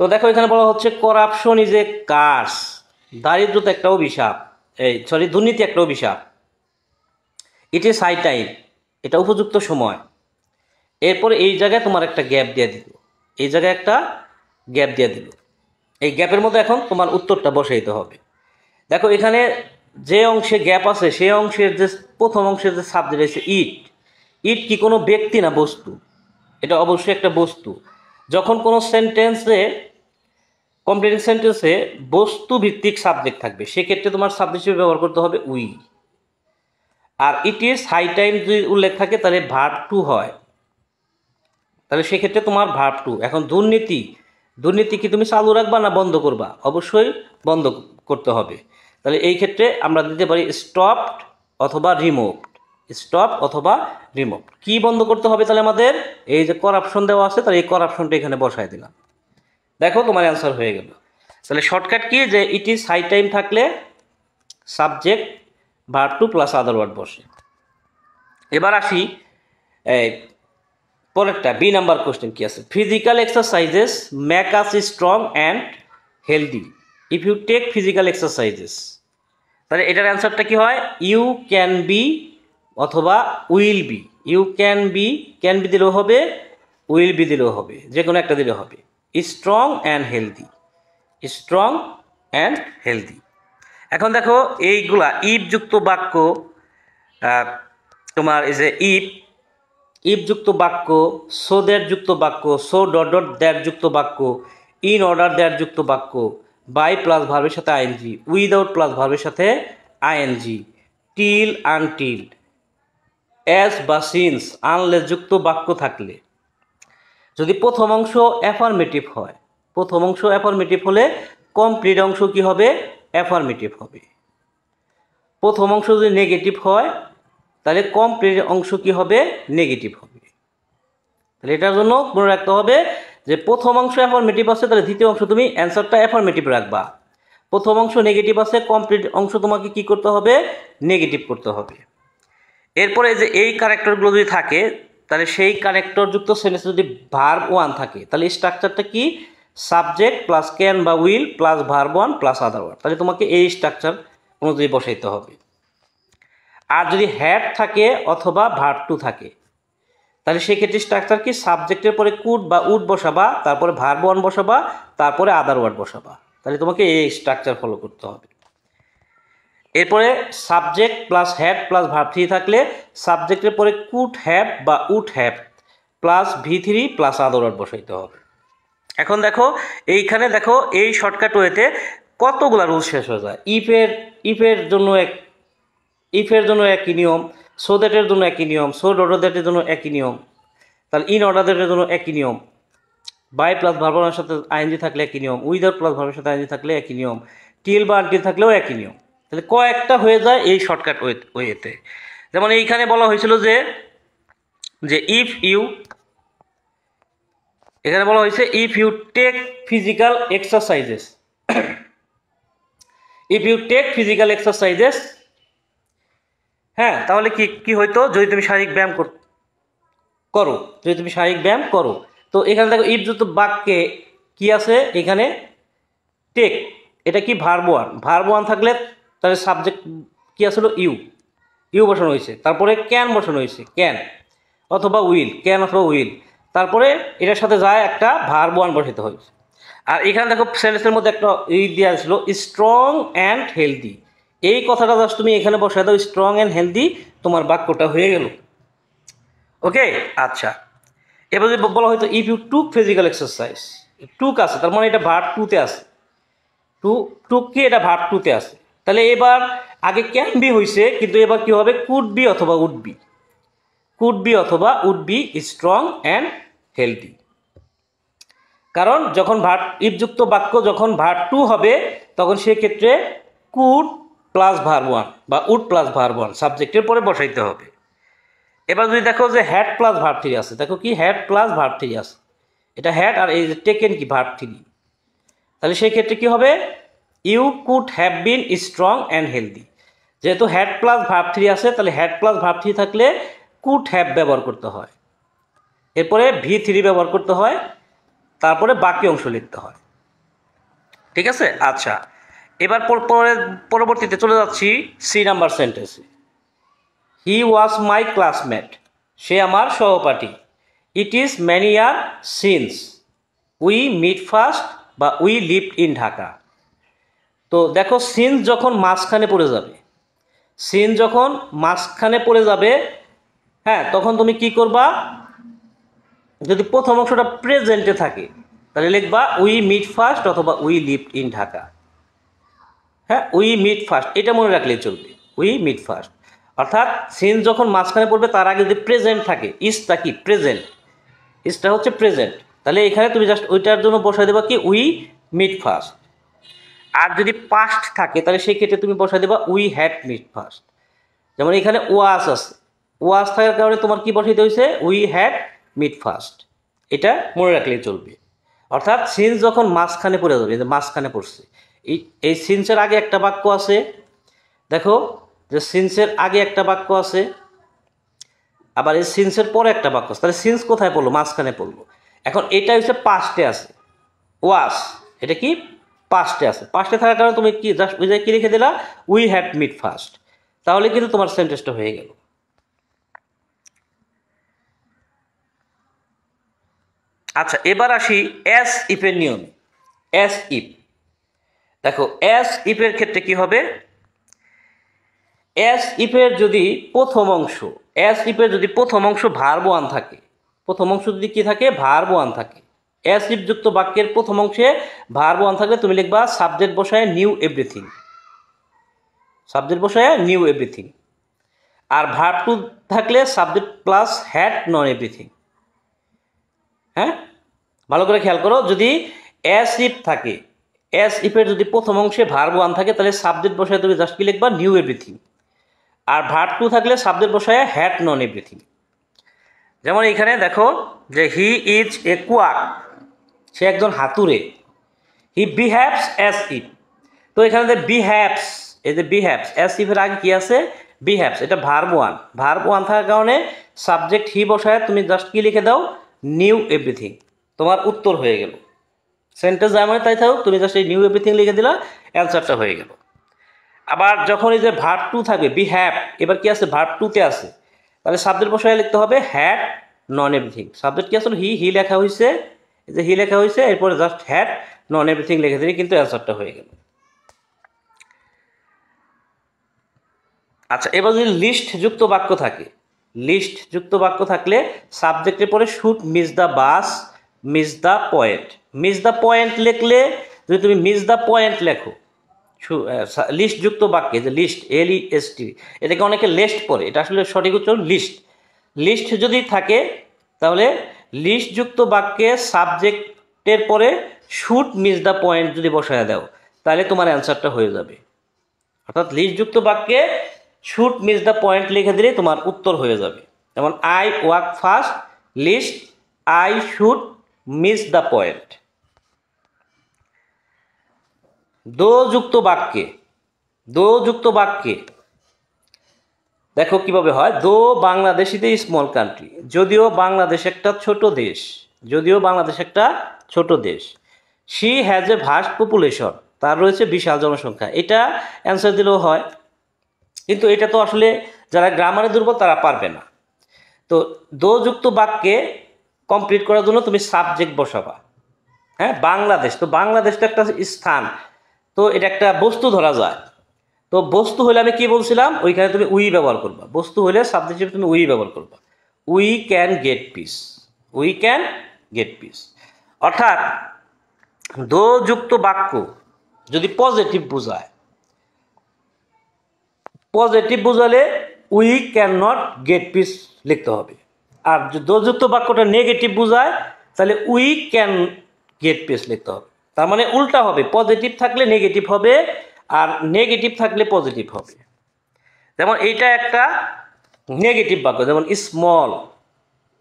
তো দেখো এখানে বলা হচ্ছে করাপশন ইজ এ কার্স, দারিদ্রতা একটা অভিশাপ, দুর্নীতি একটা অভিশাপ। ইট ইজ হাই টাইম, এটা উপযুক্ত সময়। এরপরে এই জায়গায় তোমার একটা গ্যাপ দিয়ে দিল, এই জায়গায় একটা গ্যাপ দিয়ে দিল, এই গ্যাপের মধ্যে এখন তোমার উত্তরটা বসাইতে হবে। দেখো এখানে যে অংশে গ্যাপ আছে সেই অংশের যে প্রথম অংশের যে সাবজেক্ট আছে ইট, ইট কি কোনো ব্যক্তি না বস্তু? এটা অবশ্যই একটা বস্তু। যখন কোনো সেন্টেন্সে, কমপ্লিটিং সেন্টেন্সে বস্তু ভিত্তিক সাবজেক্ট থাকবে সেক্ষেত্রে তোমার সাবজেক্ট হিসেবে ব্যবহার করতে হবে উই। আর ইট ইজ হাই টাইম যদি উল্লেখ থাকে তাহলে ভার্ব টু হয়, তাহলে সেক্ষেত্রে তোমার ভার্ব টু। এখন দুর্নীতি, দুর্নীতি কি তুমি চালু রাখবা না বন্ধ করবা? অবশ্যই বন্ধ করতে হবে, তাহলে এই ক্ষেত্রে আমরা দিতে পারি স্টপড অথবা রিমুভড, স্টপ অথবা রিমুভড। কি বন্ধ করতে হবে তাহলে আমাদের? এই যে করাপশন দেওয়া আছে, তাহলে এই করাপশনটা এখানে বসায় দিলাম। দেখো তোমার অ্যান্সার হয়ে গেল। তাহলে শর্টকাট কি? যে ইট ইজ হাই টাইম থাকলে subject verb two plus other word বসে। এবার আসি পরেরটা, বি নাম্বার কোশ্চেন কি আছে? Physical exercises make us strong and healthy if you take physical exercises. তাহলে এটার অ্যান্সারটা কি হয়? ইউ ক্যান বি অথবা will be. You can be দিলেও হবে, উইল বি দিলেও হবে, যে কোনো একটা দিলেও হবে। Strong and healthy, strong and healthy. এখন দেখো এইগুলা ইফযুক্ত বাক্য, তোমার এই যে ইফযুক্ত বাক্য, সো দ্যাট যুক্ত বাক্য, সো ডট ডট দ্যাট যুক্ত বাক্য, ইন অর্ডার দ্যাট যুক্ত বাক্য, বাই প্লাস ভার্বের সাথে আইএনজি, উইদাউট প্লাস ভার্বের সাথে আইএনজি, টিল আনটিল, অ্যাজ বা সিন্স, আনলেস যুক্ত বাক্য থাকলে, যদি প্রথম অংশ অ্যাফার্মেটিভ হয়, প্রথম অংশ অ্যাফার্মেটিভ হলে কমপ্লিট অংশ কি হবে? অ্যাফার্মেটিভ হবে। প্রথম অংশ যদি নেগেটিভ হয় তাহলে কমপ্লিট অংশ কি হবে? নেগেটিভ হবে। তাহলে এটার জন্য মনে রাখতে হবে যে প্রথম অংশ অ্যাফার্মেটিভ আছে, তাহলে দ্বিতীয় অংশ তুমি অ্যান্সারটা অ্যাফার্মেটিভ রাখবা। প্রথম অংশ নেগেটিভ আছে, কমপ্লিট অংশ তোমাকে কি করতে হবে? নেগেটিভ করতে হবে। এরপরে যে এই কারেক্টরগুলো যদি থাকে তাহলে সেই কানেক্টরযুক্ত সেন্টেন্সে যদি ভার্ব ওয়ান থাকে তাহলে স্ট্রাকচারটা কি? সাবজেক্ট প্লাস ক্যান বা will plus verb one plus other word. তাহলে তোমাকে এই স্ট্রাকচার অনুযায়ী বসাইতে হবে। আর যদি হ্যাড থাকে অথবা ভার্ব টু থাকে তাহলে সেক্ষেত্রে স্ট্রাকচার কি? সাবজেক্টের পরে কুড বা উড বসাবা, তারপরে ভার্ব ওয়ান বসাবা, তারপরে আদার ওয়ার্ড বসাবা। তাহলে তোমাকে এই স্ট্রাকচার ফলো করতে হবে। এরপরে subject plus had plus verb three থাকলে সাবজেক্টের পরে কুড হ্যাভ বা would have plus V3 plus other word বসাইতে হবে। এখন দেখো এইখানে দেখো এই শর্টকাট ওয়েতে কতগুলো রুল শেষ হয়ে যায়। ইফের জন্য একই নিয়ম, সো দ্যাটের জন্য একই নিয়ম, সো ডট দ্যাটের জন্য একই নিয়ম, তাহলে ইন অর্ডার দ্যাটের জন্য একই নিয়ম, বাই প্লাস ভার্বের সাথে আইএনজি থাকলে একই নিয়ম, উইদাউট প্লাস ভার্বের সাথে আইএনজি থাকলে একই নিয়ম, টিল বা আনটিল থাকলেও একই নিয়ম। তাহলে কয়েকটা হয়ে যায় এই শর্টকাট ওয়েতে। যেমন এইখানে বলা হয়েছিল যে ইফ ইউ, এখানে বলা হয়েছে if you take physical exercises, if you take physical exercises, হ্যাঁ, তাহলে কি হইতো? যদি তুমি শারীরিক ব্যায়াম করো, যদি তুমি শারীরিক ব্যায়াম করো। তো এখানে দেখো ইফ যুক্ত বাক্যে কি আছে? এখানে টেক, এটা কি? Verb one. ভার্ব ওয়ান থাকলে তাহলে সাবজেক্ট কি আসলো? ইউ বসানো হয়েছে, তারপরে ক্যান বসানো হয়েছে, ক্যান। অথবা উইল, ক্যান অথবা উইল, তারপরে এটার সাথে যায় একটা ভার্ব ওয়ান বসাইতে হয়। আর এখানে দেখো সেন্টেন্সের মধ্যে একটা দেওয়া ছিল স্ট্রং অ্যান্ড হেলদি, এই কথাটা জাস্ট তুমি এখানে বসাই দাও, স্ট্রং অ্যান্ড হেলদি, তোমার বাক্যটা হয়ে গেল। ওকে, আচ্ছা। এবার যদি বলা হয়তো if you took physical exercise, took আছে তার মানে এটা ভার্ব টুতে আছে, টুক কি এটা ভার্ব টুতে আছে, তাহলে এবার আগে ক্যান বি হয়েছে, কিন্তু এবার কি হবে কুড বি অথবা উড বি, কুড বি অথবা would be strong and healthy. কারণ যখন ভার্ব ইফযুক্ত বাক্য যখন ভার্ব টু হবে তখন সেক্ষেত্রে কুড প্লাস ভার্ব ওয়ান বা উড প্লাস ভার্ব ওয়ান সাবজেক্টের পরে বসাইতে হবে। এবার যদি দেখো যে হ্যাড প্লাস ভার্ব থ্রি আছে, দেখো কি হ্যাড প্লাস ভার্ব থ্রি আছে, এটা হ্যাড আর এই যে টেকেন কি ভার্ব থ্রি, তাহলে সেই ক্ষেত্রে কি হবে you could have been strong and healthy. যেহেতু হ্যাড প্লাস ভার্ব থ্রি আছে তাহলে হ্যাড প্লাস ভার্ব থ্রি থাকলে কুড হ্যাভ ব্যবহার করতে হয়, এরপরে ভি থ্রি ব্যবহার করতে হয়, তারপরে বাকি অংশ লিখতে হয়। ঠিক আছে, আচ্ছা। এবার পরবর্তীতে চলে যাচ্ছি সি নাম্বার সেন্টেন্সে। হি ওয়াজ মাই ক্লাসমেট, সে আমার সহপাঠী। It is many year since we meet first বা উই লিভড ইন ঢাকা। তো দেখো সিন্স যখন মাঝখানে পড়ে যাবে, সিন যখন মাঝখানে পড়ে যাবে, হ্যাঁ, তখন তুমি কি করবা, যদি প্রথম অংশটা প্রেজেন্টে থাকে তাহলে লিখবা উই মিট ফার্স্ট অথবা উই লিভড ইন ঢাকা। হ্যাঁ, উই মিট ফার্স্ট এটা মনে রাখলেই চলবে, উই মিট ফার্স্ট। অর্থাৎ সিন যখন মাঝখানে পড়বে তার আগে যদি প্রেজেন্ট থাকে, ইসটা কি প্রেজেন্ট, ইসটা হচ্ছে প্রেজেন্ট, তাহলে এখানে তুমি জাস্ট ওইটার জন্য বসাই দেবা কি উই মিট ফার্স্ট। আর যদি পাস্ট থাকে তাহলে সেই ক্ষেত্রে তুমি বসাই দেবা উই হ্যাড মিট ফার্স্ট। যেমন এখানে ওয়াজ আছে, ওয়াজ থাকার কারণে তোমার কি বসাইতে হয়েছে উই হ্যাড মিট ফার্স্ট, এটা মনে রাখলেই চলবে। অর্থাৎ সিন্স যখন মাঝখানে পড়ে যাবে, মাঝখানে পড়ছে, এই সিন্সের আগে একটা বাক্য আছে, দেখো যে সিন্সের আগে একটা বাক্য আছে, আবার এই সিন্সের পরে একটা বাক্য আছে, তাহলে সিন্স কোথায় পড়লো, মাঝখানে পড়লো। এখন এটা হচ্ছে পাস্টে আছে, ওয়াজ এটা কি পাস্টে আছে, পাস্টে থাকার কারণে তুমি কি জাস্ট ওই জায়গায় কি লিখে দিলা উই হ্যাড মিট ফার্স্ট, তাহলে কিন্তু তোমার সেন্টেন্সটা হয়ে গেল। আচ্ছা, এবার আসি এস ইফের নিয়মে। এস ইফ, দেখো এস ইফের ক্ষেত্রে কি হবে, এস ইফের যদি প্রথম অংশ, এস ইফের যদি প্রথম অংশ ভার্ব ওয়ান থাকে, প্রথম অংশ যদি কি থাকে ভার্ব ওয়ান থাকে, এস ইফ যুক্ত বাক্যের প্রথম অংশে ভার্ব ওয়ান থাকলে তুমি লিখবা সাবজেক্ট বসায় নিউ এভরিথিং, সাবজেক্ট বসায় নিউ এভরিথিং। আর ভার্ব টু থাকলে subject plus had known everything. হ্যাঁ, ভালো করে খেয়াল করো, যদি এস ইফ থাকে, এস ইফের যদি প্রথম অংশে ভার্ব ওয়ান থাকে তাহলে সাবজেক্ট বসায় তুমি জাস্ট কি লিখবা নিউ এভরিথিং। আর ভার্ব টু থাকলে সাবজেক্ট বসায় হ্যাড নন এভরিথিং। যেমন এখানে দেখো যে হি ইজ এ কুয়াক, সে একজন হাতুড়ে। হি বিহেভস অ্যাজ ইফ, তো এখানে যে বিহেভস, এই যে বিহেভস, অ্যাজ ইফের আগে কি আছে বিহেভস, এটা ভার্ব ওয়ান, ভার্ব ওয়ান থাকার কারণে সাবজেক্ট হি বসায় তুমি জাস্ট কি লিখে দাও নিউ এভরিথিং, তোমার উত্তর হয়ে গেল। সেন্টেন্স যা মানে তাই থাকুক, তুমি জাস্ট এই নিউ এভরিথিং লিখে দিলা, অ্যান্সারটা হয়ে গেল। আবার যখন এই যে ভার্ব টু থাকবে বিহ্যাভ, এবার কি আছে ভার্ব টুতে আছে, তাহলে সাবজেক্ট বসায় লিখতে হবে হ্যাড নন এভরিথিং। সাবজেক্ট কি আসলে হি লেখা হয়েছে, এই যে হি লেখা হয়েছে, এরপরে জাস্ট হ্যাড নন এভরিথিং লিখে দিলে কিন্তু অ্যান্সারটা হয়ে গেল। আচ্ছা, এবার যদি লিস্ট যুক্ত বাক্য থাকে, লিস্ট যুক্ত বাক্য থাকলে সাবজেক্টের পরে should miss the bus, miss the point. Miss the point লিখলে, যদি তুমি মিস দ্য পয়েন্ট লেখো লিস্ট যুক্ত বাক্যে, যে লিস্ট LEST, এটাকে অনেকে লেস্ট পড়ে, এটা আসলে সঠিক উচ্চারণ লিস্ট। লিস্ট যদি থাকে তাহলে লিস্ট যুক্ত বাক্যে সাবজেক্টের পরে শুড মিস দ্য পয়েন্ট যদি বসায় দাও তাহলে তোমার অ্যান্সারটা হয়ে যাবে। অর্থাৎ লিস্ট যুক্ত বাক্যে শুড মিস দ্য পয়েন্ট লিখে দিলে তোমার উত্তর হয়ে যাবে। যেমন I walk first, lest I should miss the point. Though যুক্ত বাক্যে, দো যুক্ত বাক্যে দেখো কিভাবে হয়, দো Bangladesh is a small country, যদিও বাংলাদেশ একটা ছোট দেশ, যদিও বাংলাদেশ একটা ছোট দেশ। She has a vast population, তার রয়েছে বিশাল জনসংখ্যা, এটা অ্যান্সার দিলেও হয়, কিন্তু এটা তো আসলে যারা গ্রামারে দুর্বল তারা পারবে না। তো দোযুক্ত বাক্যে কমপ্লিট করার জন্য তুমি সাবজেক্ট বসাবা। হ্যাঁ, বাংলাদেশ, তো বাংলাদেশ তো একটা স্থান, তো এটা একটা বস্তু ধরা যায়। তো বস্তু হলে আমি কি বলছিলাম, ওইখানে তুমি উই ব্যবহার করবা। বস্তু হলে সাবজেক্ট হিসেবে তুমি উই ব্যবহার করবা। We can get peace, we can get peace. অর্থাৎ দোযুক্ত বাক্য যদি পজিটিভ বোঝায়, পজিটিভ বোঝালে we can not get peace লিখতে হবে। আর দোযুক্ত বাক্যটা নেগেটিভ বোঝায় তাহলে উই ক্যান গেট পিস লিখতে হবে। তার মানে উল্টা হবে, পজিটিভ থাকলে নেগেটিভ হবে আর নেগেটিভ থাকলে পজিটিভ হবে। যেমন এইটা একটা নেগেটিভ বাক্য, যেমন স্মল,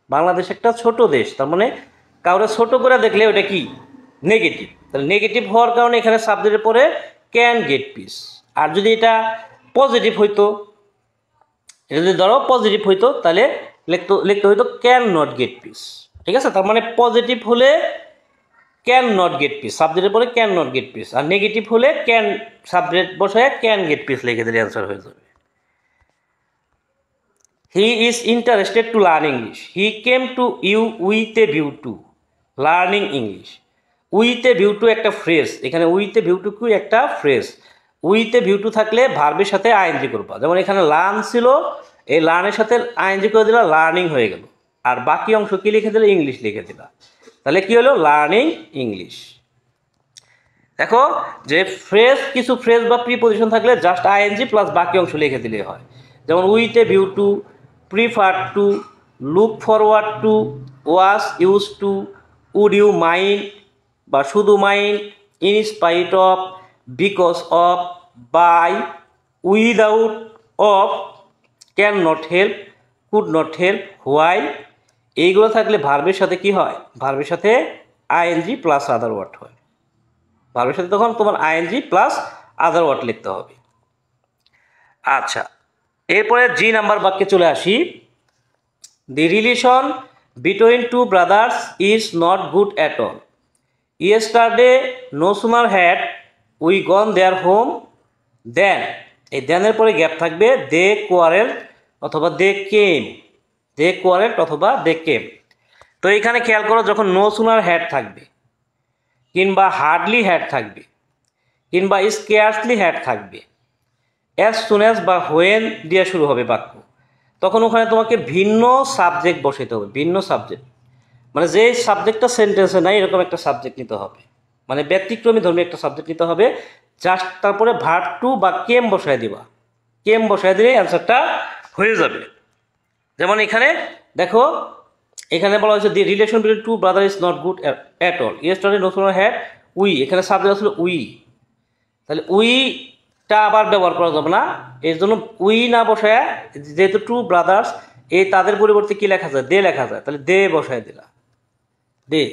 বাংলাদেশ একটা ছোট দেশ, তার মানে কাউরে ছোট করে দেখলে ওটা কি নেগেটিভ। তাহলে নেগেটিভ হওয়ার কারণে এখানে সাবজেক্টের পরে ক্যান গেট পিস। আর যদি এটা পজিটিভ হইতো, এটা যদি ধরো পজিটিভ হইতো তাহলে লিখতে হইতো ক্যান নট গেট পিস। ঠিক আছে, তার মানে পজিটিভ হলে ক্যান নট গেট পিস, সাবজেক্টের পরে ক্যান নট গেট পিস, আর নেগেটিভ হলে ক্যান সাবজেক্ট বসায় ক্যান গেট পিস লিখে দিলে অ্যান্সার হয়ে যাবে। He is interested to learn English, he came to you with a view to learning English. With a view to একটা phrase, এখানে with a view to কি একটা phrase. With a view to থাকলে ভার্বের সাথে ING করবা। যেমন এখানে লার্ন ছিল, এই লার্নের সাথে আইএনজি করে দিলা, লার্নিং হয়ে গেল। আর বাকি অংশ কি লিখে দিলে, ইংলিশ লিখে দিলা, তাহলে কি হলো লার্নিং ইংলিশ। দেখো যে ফ্রেজ, কিছু ফ্রেজ বা প্রিপোজিশন থাকলে জাস্ট আইএনজি প্লাস বাকি অংশ লিখে দিলে হয়। যেমন with a view to, prefer to, look forward to, was use to, would you mind বা শুধু mind, in spite of, because of, by, without of, can not help, could not help, why. এইগুলো থাকলে ভার্বের সাথে কি হয়, ভার্বের সাথে আইএনজি প্লাস আদার ওয়ার্ড হয়। ভার্বের সাথে তখন তোমার আইএনজি প্লাস আদার ওয়ার্ড লিখতে হবে। আচ্ছা, এরপরে জি নাম্বার বাক্যে চলে আসি। The relation between two brothers is not good at all. Yesterday no sooner had we gone there home then, এই দেনের পরে গ্যাপ থাকবে, দে কোয়ারেল অথবা দে কেম, দে কোয়ারেল অথবা দে কেম। তো এখানে খেয়াল করো, যখন নো সুনার হ্যাড থাকবে, কিংবা হার্ডলি হ্যাড থাকবে, কিংবা স্কেয়ার্সলি হ্যাড থাকবে, অ্যাজ সুন অ্যাজ বা হোয়েন দিয়ে শুরু হবে বাক্য, তখন ওখানে তোমাকে ভিন্ন সাবজেক্ট বসাইতে হবে। ভিন্ন সাবজেক্ট মানে যে সাবজেক্টটা সেন্টেন্সে নাই এরকম একটা সাবজেক্ট নিতে হবে, মানে ব্যতিক্রমী ধর্মী একটা সাবজেক্ট নিতে হবে। জাস্ট তারপরে ভার্ব টু বা কেম বসায় দিবা, কেম বসায় দিলে অ্যান্সারটা হয়ে যাবে। যেমন এখানে দেখো, এখানে বলা হয়েছে the relation between two brother is not good at all. Yesterday no sooner had we, এখানে সাবজেক্ট আসলে উই, তাহলে উইটা আবার ব্যবহার করা যাবে না। এর জন্য উই না বসায়, যেহেতু টু ব্রাদার্স, এই তাদের পরিবর্তে কি লেখা যায়, দে লেখা যায়, তাহলে দে বসায় দিলা, দে,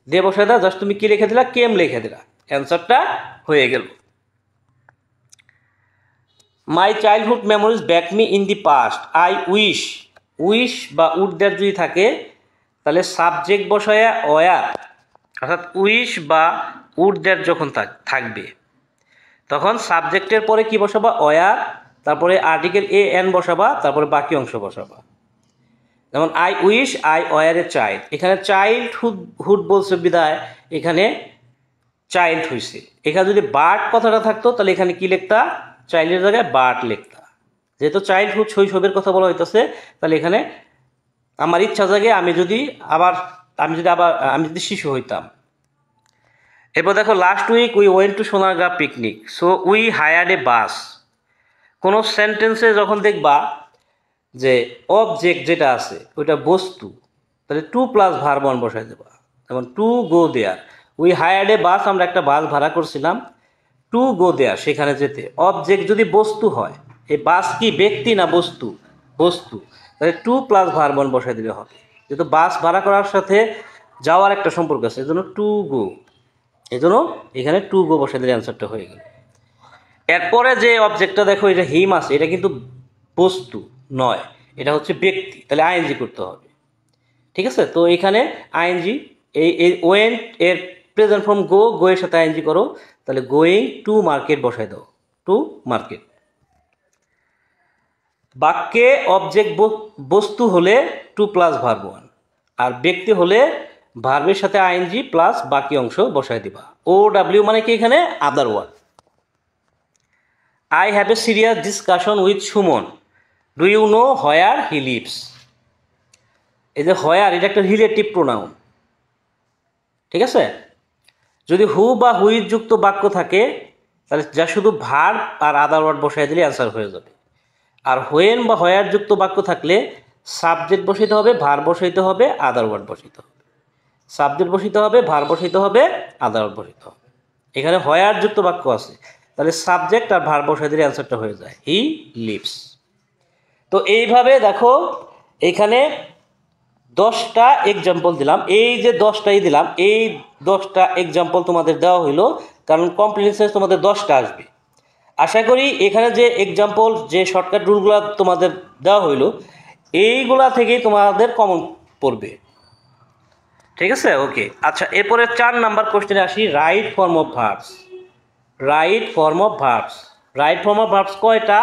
দে বসায় দাও, জাস্ট তুমি কি লিখে দিলা, কেম লিখে দিলা, অ্যান্সারটা হয়ে গেল। My childhood memories back me in the past, I wish, wish বা উড দ্যাট যদি থাকে তাহলে সাবজেক্ট বসায় ওয়ার, অর্থাৎ উইশ বা উড দ্যাট যখন থাকবে তখন সাবজেক্টের পরে কি বসাবা, ওয়ার, তারপরে আর্টিকেল এ এন বসাবা, তারপরে বাকি অংশ বসাবা। যেমন I wish I were a child, এখানে চাইল্ডহুড হুড বলছে বিদায় এখানে চাইল্ড হয়েছে। এখানে যদি বার্ড কথাটা থাকতো তাহলে এখানে কি লিখতা, চাইল্ডের জায়গায় বার্ড লিখতা। যেহেতু চাইল্ডহুড শৈশবের কথা বলা হইতেছে, তাহলে এখানে আমার ইচ্ছা জাগে আমি যদি শিশু হইতাম। এরপর দেখো last week we went to Sonargaon picnic, so we hired a bus. কোনো সেন্টেন্সে যখন দেখবা যে অবজেক্ট যেটা আছে ওইটা বস্তু, তাহলে টু প্লাস ভার্ব ওয়ান বসাই দেবা। যেমন to go there, we hired a bus, আমরা একটা বাস ভাড়া করছিলাম, টু গো দেয়ার সেখানে যেতে। অবজেক্ট যদি বস্তু হয়, এই বাস কি ব্যক্তি না বস্তু, বস্তু, তাহলে টু প্লাস ভার্ব ওয়ান বসাই দিলে হবে। যেহেতু বাস ভাড়া করার সাথে যাওয়ার একটা সম্পর্ক আছে, এই জন্য টু গো, এই জন্য এখানে টু গো বসাই দিলে অ্যান্সারটা হয়ে গেল। এরপরে যে অবজেক্টটা দেখো, এটা হিম আছে, এটা কিন্তু বস্তু নয়, এটা হচ্ছে ব্যক্তি, তাহলে আইএনজি করতে হবে। ঠিক আছে, তো এখানে আইএনজি, এই ওয়েন্ট এর প্রেজেন্ট ফর্ম গো, গো এর সাথে আইএনজি করো, তাহলে গোয়িং টু মার্কেট বসাই দাও, টু মার্কেট। বাক্যে অবজেক্ট বস্তু হলে টু প্লাস ভার্ব ওয়ান, আর ব্যক্তি হলে ভার্বের সাথে আইএনজি প্লাস বাকি অংশ বসায় দিবা। ও ডাব্লিউ মানে কি এখানে other one. I have a serious discussion with Suman, do you know where he lives. এই যে হোয়ার, এটা একটা রিলেটিভ প্রোনাউন, ঠিক আছে। যদি হু বা হুইজ যুক্ত বাক্য থাকে তাহলে যা শুধু ভার্ব আর আদার ওয়ার্ড বসাই দিলে অ্যান্সার হয়ে যাবে। আর হোয়েন বা হোয়ার যুক্ত বাক্য থাকলে সাবজেক্ট বসাইতে হবে, ভার্ব বসাইতে হবে, আদার ওয়ার্ড বসাইতে হবে। সাবজেক্ট বসাইতে হবে, ভার্ব বসাইতে হবে, আদার ওয়ার্ড বসাইতে হবে। এখানে হোয়ার যুক্ত বাক্য আছে, তাহলে সাবজেক্ট আর ভার্ব বসাই দিলে অ্যান্সারটা হয়ে যায় হি লিভস। তো এইভাবে দেখো এখানে 10টা এক্সাম্পল দিলাম, এই যে 10টাই দিলাম, এই 10টা এক্সাম্পল তোমাদের দেওয়া হইলো কারণ কমপ্লিট সেন্স তোমাদের 10টা আসবে। আশা করি এখানে যে এক্সাম্পল, যে শর্টকাট রুলগুলো তোমাদের দেওয়া হইলো এইগুলা থেকেই তোমাদের কমন পড়বে, ঠিক আছে। ওকে, আচ্ছা, এরপরে 4 নাম্বার কোশ্চেনে আসি। Right form of verbs. Right form of verbs, right form of verbs কয়টা?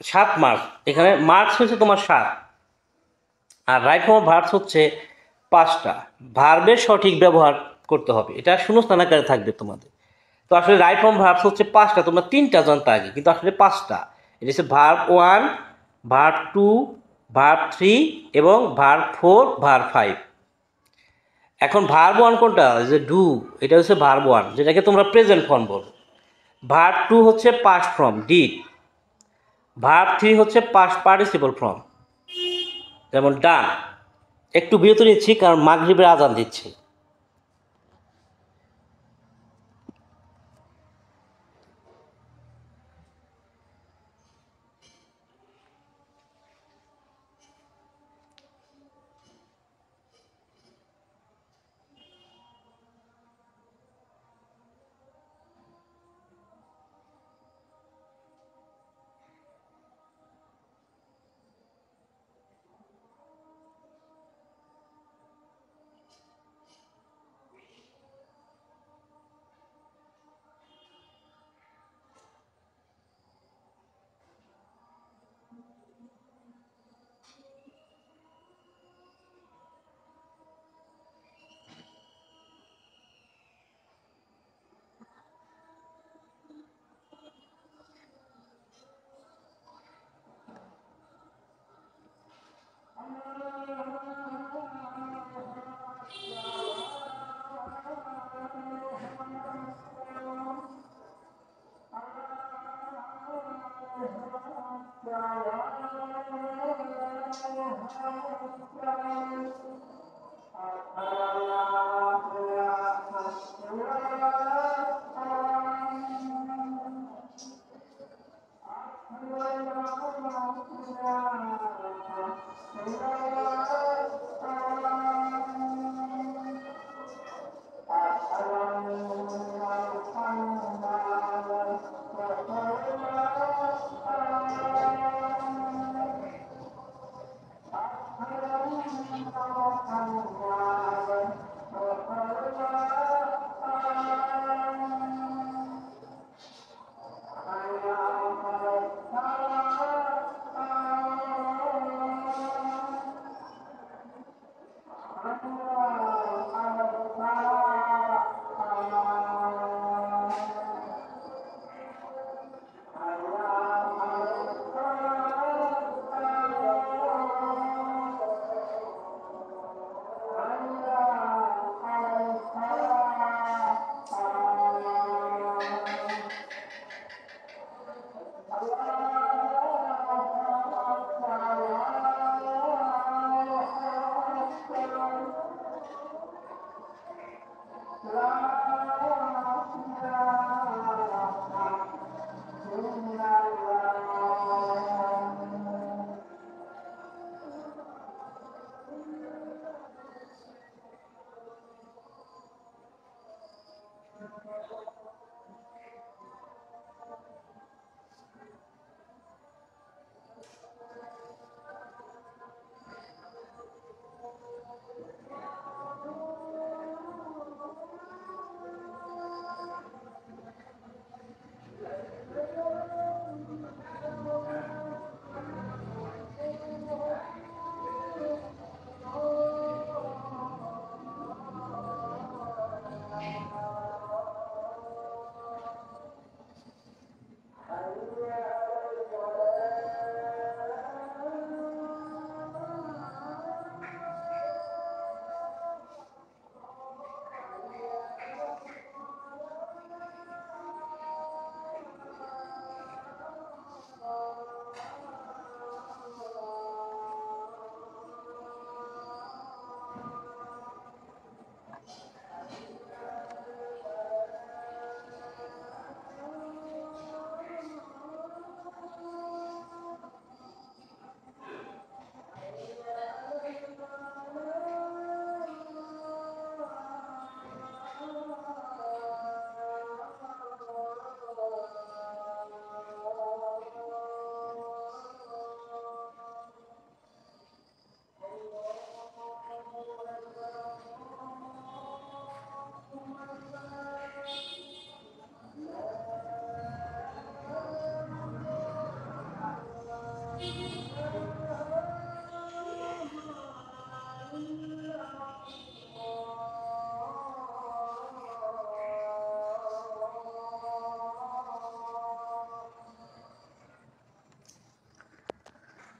7 মার্কস। এখানে মার্কস হচ্ছে তোমার 7, আর রাইট ফর্ম অফ ভার্বস হচ্ছে 5টা। ভার্বের সঠিক ব্যবহার করতে হবে, এটা শূন্যস্থান আকারে থাকবে তোমাদের। তো আসলে রাইট ফর্ম ভার্বস হচ্ছে 5টা, তোমরা 3টা জানতে আগে, কিন্তু আসলে 5টা। এটা হচ্ছে ভার্ব 1, ভার্ব 2, ভার্ব 3 এবং ভার্ব 4, ভার্ব 5। এখন ভার্ব 1 কোনটা? যে ডু, এটা হচ্ছে ভার্ব 1, যেটাকে তোমরা প্রেজেন্ট ফর্ম বলো। ভার্ব 2 হচ্ছে পাস্ট ফর্ম ডিড। ভার্ব 3 হচ্ছে পাস্ট পার্টিসিপল ফর্ম, যেমন ডান। একটু বিরতি নিচ্ছি কারণ মাগরিবের আজান দিচ্ছে।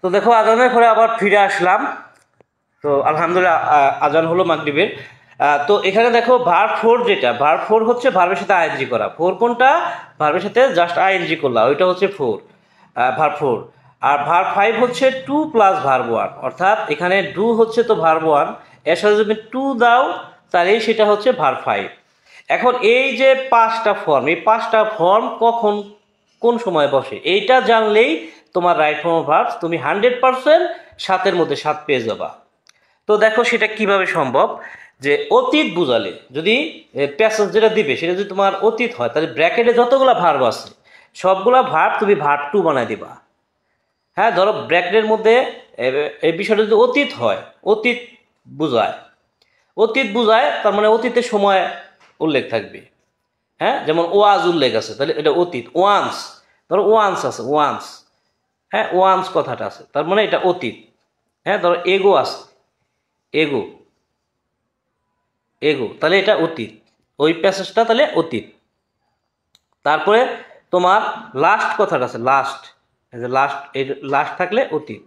তো দেখো আজানের পরে আবার ফিরে আসলাম। তো আলহামদুলিল্লাহ আজান হলো মাগরিবের। তো এখানে দেখো ভার্ব ফোর, যেটা ভার্ব ফোর হচ্ছে ভার্বের সাথে আইএনজি করা। ফোর কোনটা? ভার্বের সাথে জাস্ট আইএনজি করলা, ওইটা হচ্ছে ফোর, ভার্ব ফোর। আর ভার্ব ফাইভ হচ্ছে টু প্লাস ভার্ব ওয়ান, অর্থাৎ এখানে ডু হচ্ছে তো ভার্ব ওয়ান, এর সাথে যদি টু দাও তাহলে সেটা হচ্ছে ভার্ব ফাইভ। এখন এই যে পাঁচটা ফর্ম, এই পাঁচটা ফর্ম কখন কোন সময় বসে এইটা জানলেই তোমার রাইট ফর্ম অফ ভার্বস তুমি 100% সাতের মধ্যে সাত পেয়ে যাবা। তো দেখো সেটা কিভাবে সম্ভব, যে অতীত বুঝালে যদি প্যাসেজ যেটা দিবে সেটা যদি তোমার অতীত হয় তাহলে ব্র্যাকেটে যতগুলো ভার্ব আছে সবগুলা ভার্ব তুমি ভার্ব টু বানাই দিবা। হ্যাঁ, ধরো ব্র্যাকেটের মধ্যে এই বিষয়টা যদি অতীত হয়, অতীত বুঝায়, অতীত বুঝায় তার মানে অতীতের সময় উল্লেখ থাকবে। হ্যাঁ, যেমন ওয়াজ উল্লেখ আছে তাহলে এটা অতীত। ওয়ান্স, ধরো ওয়ান্স আছে, ওয়ান্স, হ্যাঁ ওয়ান্স কথাটা আছে তার মানে এটা অতীত। হ্যাঁ, ধরো এগো আছে, এগো, এগো তাহলে এটা অতীত, ওই প্যাসেজটা তাহলে অতীত। তারপরে তোমার লাস্ট কথাটা আছে, লাস্ট, লাস্ট, এর লাস্ট থাকলে অতীত।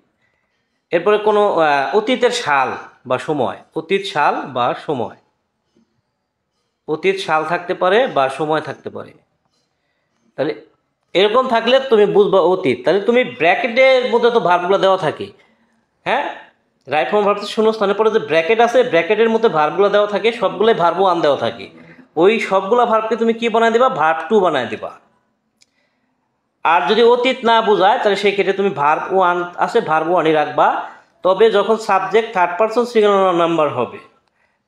এরপরে কোনো অতীতের সাল বা সময়, অতীত সাল বা সময়, অতীত সাল থাকতে পারে বা সময় থাকতে পারে। তাহলে এরকম থাকলে তুমি বুঝবা অতীত। তাহলে তুমি ব্র্যাকেটের মধ্যে তো ভার্বগুলো দেওয়া থাকে। হ্যাঁ, রাইট ফর্ম ভার্ব শূন্যস্থানের পরে যে ব্র্যাকেট আছে ব্র্যাকেটের মধ্যে ভার্বগুলো দেওয়া থাকে, সবগুলোই ভার্ব ওয়ান দেওয়া থাকে। ওই সবগুলা ভার্বকে তুমি কি বানায় দিবা? ভার্ব টু বানায় দিবা। আর যদি অতীত না বোঝায় তাহলে সেই ক্ষেত্রে তুমি ভার্ব ওয়ান আছে ভার্ব ওয়ানই রাখবা। তবে যখন subject third person singular number হবে,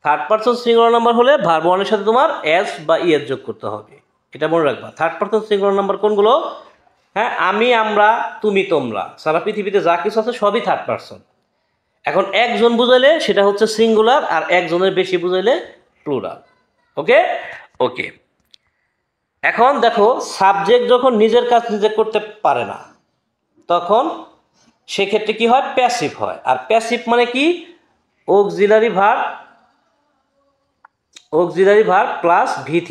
থার্ড পারসন সিঙ্গুলার নাম্বার হলে ভার্ব ওয়ানের সাথে তোমার এস বা ইয়ের যোগ করতে হবে। এটা মনে রাখবা। থার্ড পারসন সিঙ্গুলার নাম্বার কোনগুলো? হ্যাঁ, আমি, আমরা, তুমি, তোমরা, সারা পৃথিবীতে যা কিছু আছে সবই থার্ড পারসন। এখন একজন বুঝাইলে সেটা হচ্ছে সিঙ্গুলার, আর একজনের বেশি বুঝাইলে প্লুরাল। ওকে ওকে। এখন দেখো সাবজেক্ট যখন নিজের কাজ নিজে করতে পারে না তখন সেক্ষেত্রে কি হয়? প্যাসিভ হয়। আর প্যাসিভ মানে কি? Auxiliary verb, auxiliary verb plus V3,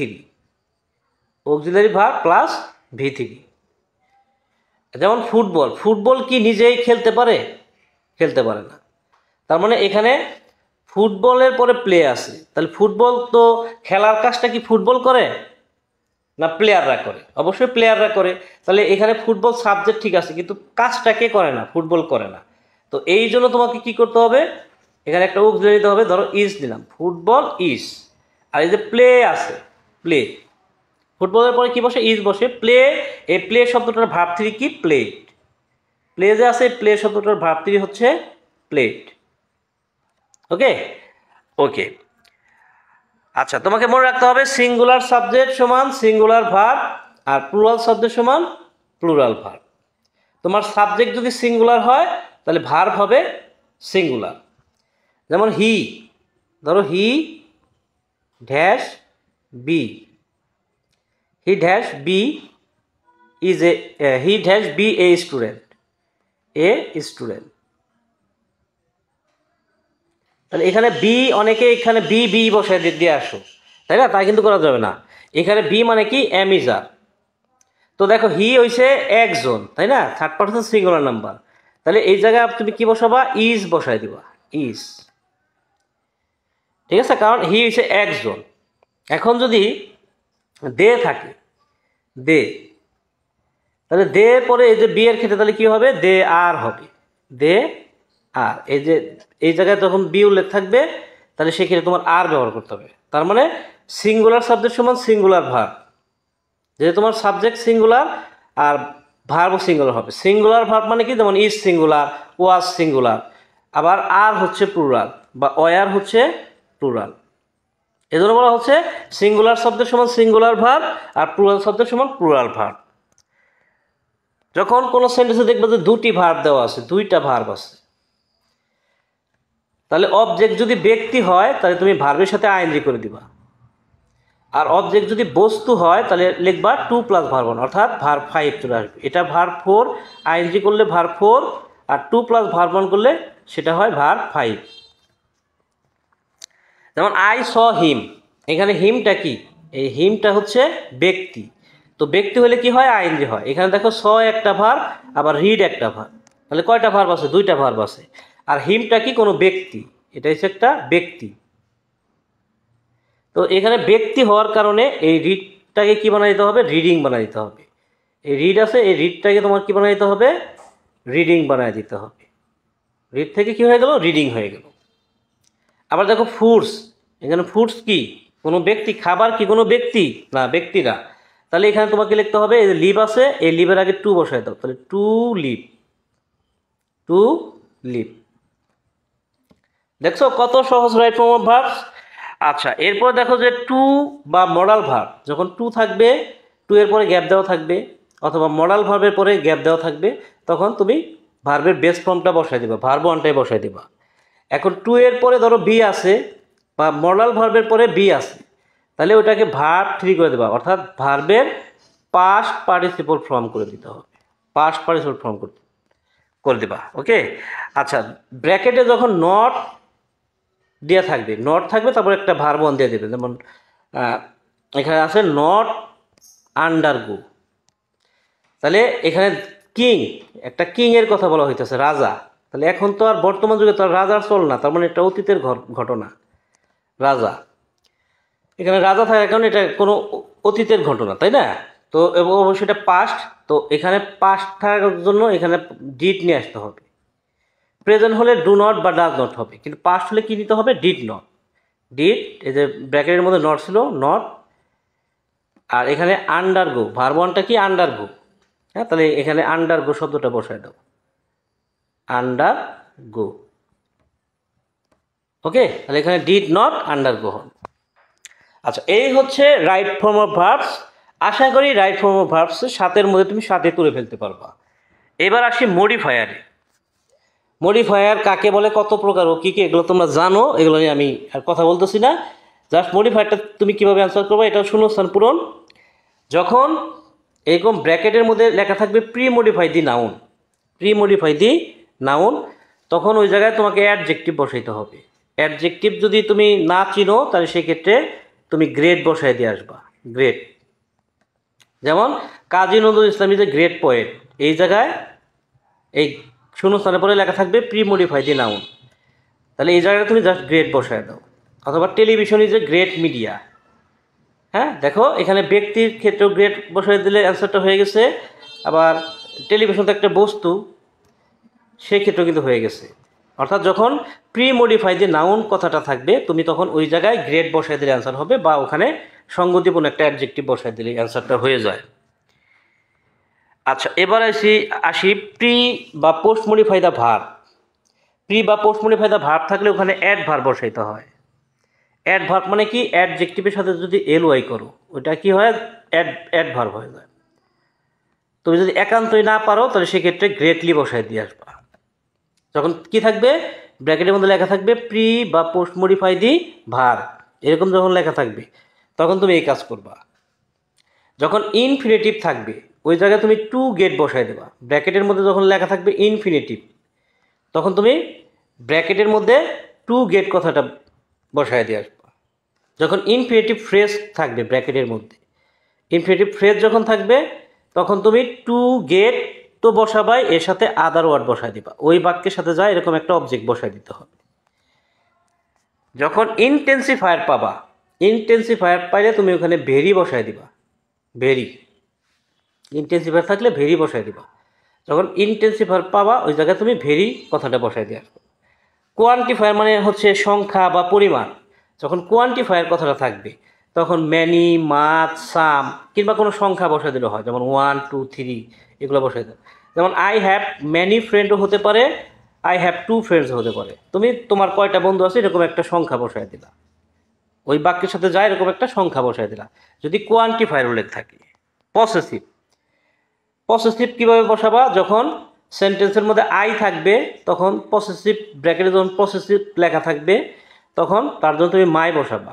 auxiliary verb plus V3। যেমন ফুটবল, ফুটবল কি নিজেই খেলতে পারে? খেলতে পারে না। তার মানে এখানে ফুটবলের পরে প্লে আছে, তাহলে ফুটবল তো খেলার কাজটা কি ফুটবল করে না প্লেয়াররা করে? অবশ্যই প্লেয়াররা করে। তাহলে এখানে ফুটবল সাবজেক্ট ঠিক আছে কিন্তু কাজটা কে করে না? ফুটবল করে না। তো এই জন্য তোমাকে কি করতে হবে? এখানে একটা অক্সিলারি দিতে হবে। ধরো ইজ দিলাম, ফুটবল ইজ। আর এই যে প্লে আছে, প্লে, ফুটবলের পরে কি বসে? ইজ বসে। প্লে, এই প্লে শব্দটার ভার্ব থ্রি কি? প্লেট। প্লে যে আছে প্লে শব্দটার ভার্ব থ্রি হচ্ছে প্লেট। Okay okay. আচ্ছা, তোমাকে মনে রাখতে হবে সিঙ্গুলার সাবজেক্ট সমান সিঙ্গুলার ভার্ব, আর প্লুরাল সাবজেক্ট সমান প্লুরাল ভার্ব। তোমার সাবজেক্ট যদি সিঙ্গুলার হয় তাহলে ভার্ব হবে সিঙ্গুলার। যেমন হি, ধরো he dash B, he dash B is a, he dash B a student, a student. তাহলে এখানে বি, অনেকে এখানে বি বি বসায় দিয়ে আসো, তাই না? তাই কিন্তু করা যাবে না। এখানে বি মানে কি? অ্যামিজার। তো দেখো হি হইছে একজন, তাই না? Third person singular number. তাহলে এই জায়গায় তুমি কি বসাবা? ইজ বসাই দিবা, ইজ। ঠিক আছে, কারণ হি হইছে একজন। এখন যদি দে থাকে, দে, তাহলে দে পরে এই যে বি এর ক্ষেত্রে তাহলে কি হবে? দে আর হবে, দে আর। এই যে এই জায়গায় যখন বি উল্লেখ থাকবে তাহলে সেক্ষেত্রে তোমার আর ব্যবহার করতে হবে। তার মানে সিঙ্গুলার সাবজেক্ট সমান সিঙ্গুলার ভার্ব। যে তোমার সাবজেক্ট সিঙ্গুলার আর ভার্বও সিঙ্গুলার হবে। সিঙ্গুলার ভার্ব মানে কি? যেমন ইজ সিঙ্গুলার, ওয়াজ সিঙ্গুলার, আবার আর হচ্ছে প্লুরাল বা ওয়ার হচ্ছে প্লুরাল। এজন্য বলা হচ্ছে সিঙ্গুলার সাবজেক্ট সমান সিঙ্গুলার ভার্ব আর প্লুরাল সাবজেক্ট সমান প্লুরাল ভার্ব। যখন কোনো সেন্টেন্সে দেখবে যে দুটি ভার্ব দেওয়া আছে, দুইটা ভার্ব আছে, তাহলে অবজেক্ট যদি ব্যক্তি হয় তাহলে তুমি ভার্বের সাথে আইএনজি করে দিবা। আর অবজেক্ট যদি বস্তু হয় তাহলে লিখবা টু প্লাস ভার্ব ওয়ান, অর্থাৎ ভার্ব ফাইভ চলে আসবে। এটা ভার্ব ফোর, আইএনজি করলে ভার্ব ফোর, আর টু প্লাস ভার্ব ওয়ান করলে সেটা হয় ভার্ব ফাইভ। যেমন আই স হিম, এখানে হিমটা কি? এই হিমটা হচ্ছে ব্যক্তি। তো ব্যক্তি হলে কি হয়? আইএনজি হয়। এখানে দেখো স একটা ভার্ব, আবার রিড একটা ভার্ব। তাহলে কয়টা ভার্ব আছে? দুইটা ভার্ব আছে। আর হিমটা কি? কোনো ব্যক্তি, এটা হচ্ছে একটা ব্যক্তি। তো এখানে ব্যক্তি হওয়ার কারণে এই রিডটাকে কি বানাই দিতে হবে? রিডিং বানাই দিতে হবে। এই রিড আছে, এই রিডটাকে তোমার কি বানাই দিতে হবে? রিডিং বানাই দিতে হবে। রিড থেকে কি হয়ে গেল? রিডিং হয়ে গেল। আবার দেখো ফুডস, এখানে ফুডস কি? কোনো ব্যক্তি। খাবার কি কোনো ব্যক্তি? না, ব্যক্তি না। তাহলে এখানে তোমাকে লিখতে হবে, এই যে লিভ আছে, এই লিভের আগে টু বসাই দাও। তাহলে টু লিভ, টু লিভ। দেখছো কত সহজ রাইট ফর্ম অফ ভার্বস। আচ্ছা, এরপর দেখো যে টু বা মডাল ভার্ব, যখন টু থাকবে, টু এর পরে গ্যাপ দেওয়া থাকবে, অথবা মডাল ভার্বের পরে গ্যাপ দেওয়া থাকবে, তখন তুমি ভার্বের বেস ফর্মটা বসাই দিবা, ভার্ব ওয়ানটাই বসাই দিবা। এখন টু এর পরে ধরো বি আছে, বা মডাল ভার্বের পরে বি আছে, তাহলে ওটাকে ভার্ব থ্রি করে দেবা, অর্থাৎ ভার্বের পাস্ট পার্টিসিপল ফর্ম করে দিতে হবে, পাস্ট পার্টিসিপল ফর্ম করে দেবা। ওকে। আচ্ছা, ব্র্যাকেটে যখন নট দেওয়া থাকবে, নট থাকবে, তারপর একটা ভার্ব ওয়ান দিয়ে দেবে। যেমন এখানে আছে নট আন্ডারগো। তাহলে এখানে কিং, একটা কিং এর কথা বলা হইতেছে, রাজা। তাহলে এখন তো আর বর্তমান যুগে তো আর রাজার চল না, তার মানে একটা অতীতের ঘটনা, রাজা। এখানে রাজা থাকার কারণে এটা কোনো অতীতের ঘটনা, তাই না? তো অবশ্যই এটা পাস্ট। তো এখানে পাস্ট থাকার জন্য এখানে ডিড নিয়ে আসতে হবে। প্রেজেন্ট হলে ডু নট বা ডাজ নট হবে, কিন্তু পাস্ট হলে কি নিতে হবে? Did not. ডিড, এই যে ব্র্যাকেটের মধ্যে নট ছিল, নট। আর এখানে আন্ডারগো, ভার্ব ওয়ানটা কি? আন্ডারগো। হ্যাঁ, তাহলে এখানে আন্ডারগো শব্দটা বসায় দাও, আন্ডারগো। ওকে, তাহলে এখানে ডিড নট আন্ডারগো হন। আচ্ছা, এই হচ্ছে রাইট ফর্ম অফ ভার্বস। আশা করি রাইট ফর্ম অফ ভার্বস সাতের মধ্যে তুমি সাথে তুলে ফেলতে পারবা। এবার আসি মডিফায়ারে। মডিফায়ার কাকে বলে, কত প্রকার ও কী কী, এগুলো তোমরা জানো, এগুলো নিয়ে আমি আর কথা বলতেছি না। জাস্ট মডিফায়ারটা তুমি কীভাবে অ্যান্সার করবে, এটা শূন্যস্থান পূরণ। যখন এরকম ব্র্যাকেটের মধ্যে লেখা থাকবে pre modify the noun, pre modify the noun, তখন ওই জায়গায় তোমাকে অ্যাডজেক্টিভ বসাইতে হবে। অ্যাডজেক্টিভ যদি তুমি না চিনো, তাহলে সেক্ষেত্রে তুমি গ্রেড বসাই দিয়ে আসবা, গ্রেড। যেমন Kazi Nazrul Islam is a great poet, এই জায়গায় এই শূন্যস্থানের পরে লেখা থাকবে প্রি মডিফাই দি নাউন, তাহলে এই জায়গায় তুমি জাস্ট গ্রেড বসায় দাও। অথবা television is a great media. হ্যাঁ, দেখো এখানে ব্যক্তির ক্ষেত্রেও গ্রেড বসায় দিলে অ্যান্সারটা হয়ে গেছে। আবার টেলিভিশন তো একটা বস্তু, সেক্ষেত্রেও কিন্তু হয়ে গেছে। অর্থাৎ যখন প্রি মডিফাই দি নাউন কথাটা থাকবে, তুমি তখন ওই জায়গায় গ্রেড বসায় দিলে অ্যান্সার হবে, বা ওখানে সঙ্গতিপূর্ণ একটা অ্যাডজেক্টিভ বসায় দিলে অ্যান্সারটা হয়ে যায়। আচ্ছা, এবার আসি প্রি বা post modify the verb. Pre বা পোস্ট মডিফাই দ্য ভার্ব থাকলে ওখানে অ্যাড ভার্ব বসাইতে হয়। অ্যাড ভার্ব মানে কি? অ্যাডজেক্টিভের সাথে যদি এল ওয়াই করো, ওইটা কি হয়? অ্যাড ভার্ব হয়ে যায়। তুমি যদি একান্তই না পারো, তাহলে সেক্ষেত্রে গ্রেটলি বসায় দিয়ে আসবা। যখন কি থাকবে? ব্র্যাকেটের মধ্যে লেখা থাকবে প্রি বা পোস্ট মডিফাই দি ভার্ব, এরকম যখন লেখা থাকবে, তখন তুমি এই কাজ করবা। যখন ইনফিনিটিভ থাকবে, ওই জায়গায় তুমি টু গেট বসায় দেবা। ব্র্যাকেটের মধ্যে যখন লেখা থাকবে ইনফিনিটিভ, তখন তুমি ব্র্যাকেটের মধ্যে টু গেট কথাটা বসায় দিয়ে আসবা। যখন ইনফিনিটিভ ফ্রেজ থাকবে ব্র্যাকেটের মধ্যে, ইনফিনিটিভ ফ্রেজ যখন থাকবে, তখন তুমি টু গেট তো বসাবাই, এর সাথে আদার ওয়ার্ড বসায় দিবা, ওই বাক্যের সাথে যায় এরকম একটা অবজেক্ট বসায় দিতে হবে। যখন ইনটেন্সিফায়ার পাবা, ইনটেন্সিফায়ার পাইলে তুমি ওখানে ভেরি বসায় দিবা, ভেরি। ইনটেন্সিফায়ার থাকলে ভেরি বসায় দিবা। যখন ইনটেন্সিফায়ার পাবা, ওই জায়গায় তুমি ভেরি কথাটা বসায় দিয়ে আসবে। কোয়ান্টিফায়ার মানে হচ্ছে সংখ্যা বা পরিমাণ। যখন কোয়ান্টিফায়ার কথাটা থাকবে, তখন ম্যানি, মাছ, সাম কিংবা কোনো সংখ্যা বসায় দিলে হয়, যেমন 1 2 3 এগুলো বসায় দেয়। যেমন আই হ্যাভ ম্যানি ফ্রেন্ডও হতে পারে, আই হ্যাভ 2 ফ্রেন্ডস হতে পারে। তুমি তোমার কয়টা বন্ধু আছে এরকম একটা সংখ্যা বসায় দিলা, ওই বাক্যের সাথে যায় এরকম একটা সংখ্যা বসায় দিলা, যদি কোয়ান্টিফায়ার উল্লেখ থাকে। পসেসিভ, পসেসিভ কীভাবে বসাবা? যখন সেন্টেন্সের মধ্যে আই থাকবে, তখন পসেসিভ ব্র্যাকেটে যখন পসেসিভ লেখা থাকবে, তখন তার জন্য তুমি মাই বসাবা।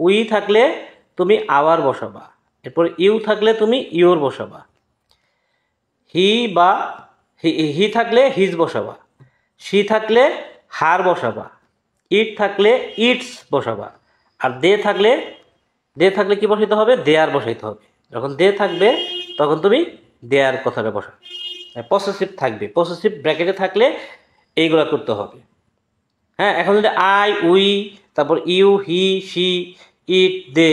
উই থাকলে তুমি আওয়ার বসাবা। এরপর ইউ থাকলে তুমি ইওর বসাবা। হি বা হি থাকলে হিজ বসাবা। সি থাকলে হার বসাবা। ইট থাকলে ইটস বসাবা। আর দে থাকলে কি বসাইতে হবে? দেয়ার বসাইতে হবে। যখন দে থাকবে, তখন তুমি দেয়ার কথাটা বসা। পসেসিভ থাকবে, পসেসিভ ব্র্যাকেটে থাকলে এইগুলা করতে হবে। হ্যাঁ, এখন যদি আই, উই, তারপর ইউ, হি, সি, ইট, দে,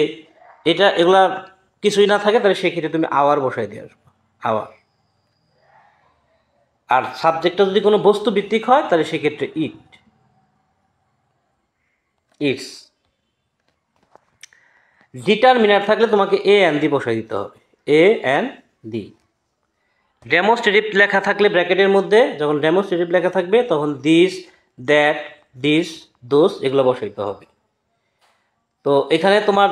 এগুলা কিছুই না থাকে, তাহলে সেক্ষেত্রে তুমি আওয়ার বসাই দিয়ে আসবো, আওয়ার। আর সাবজেক্টটা যদি কোনো বস্তু ভিত্তিক হয় তাহলে সেক্ষেত্রে ইট, ইটস। ডিটারমিনার থাকলে তোমাকে এ এন দি বসাই দিতে হবে, এ এন দি। ডেমনস্ট্রেটিভ লেখা থাকলে ব্র্যাকেটের মধ্যে, যখন ডেমনস্ট্রেটিভ লেখা থাকবে তখন দিস, দ্যাট, দিস, দোস এগুলো বসাইতে হবে। তো এখানে তোমার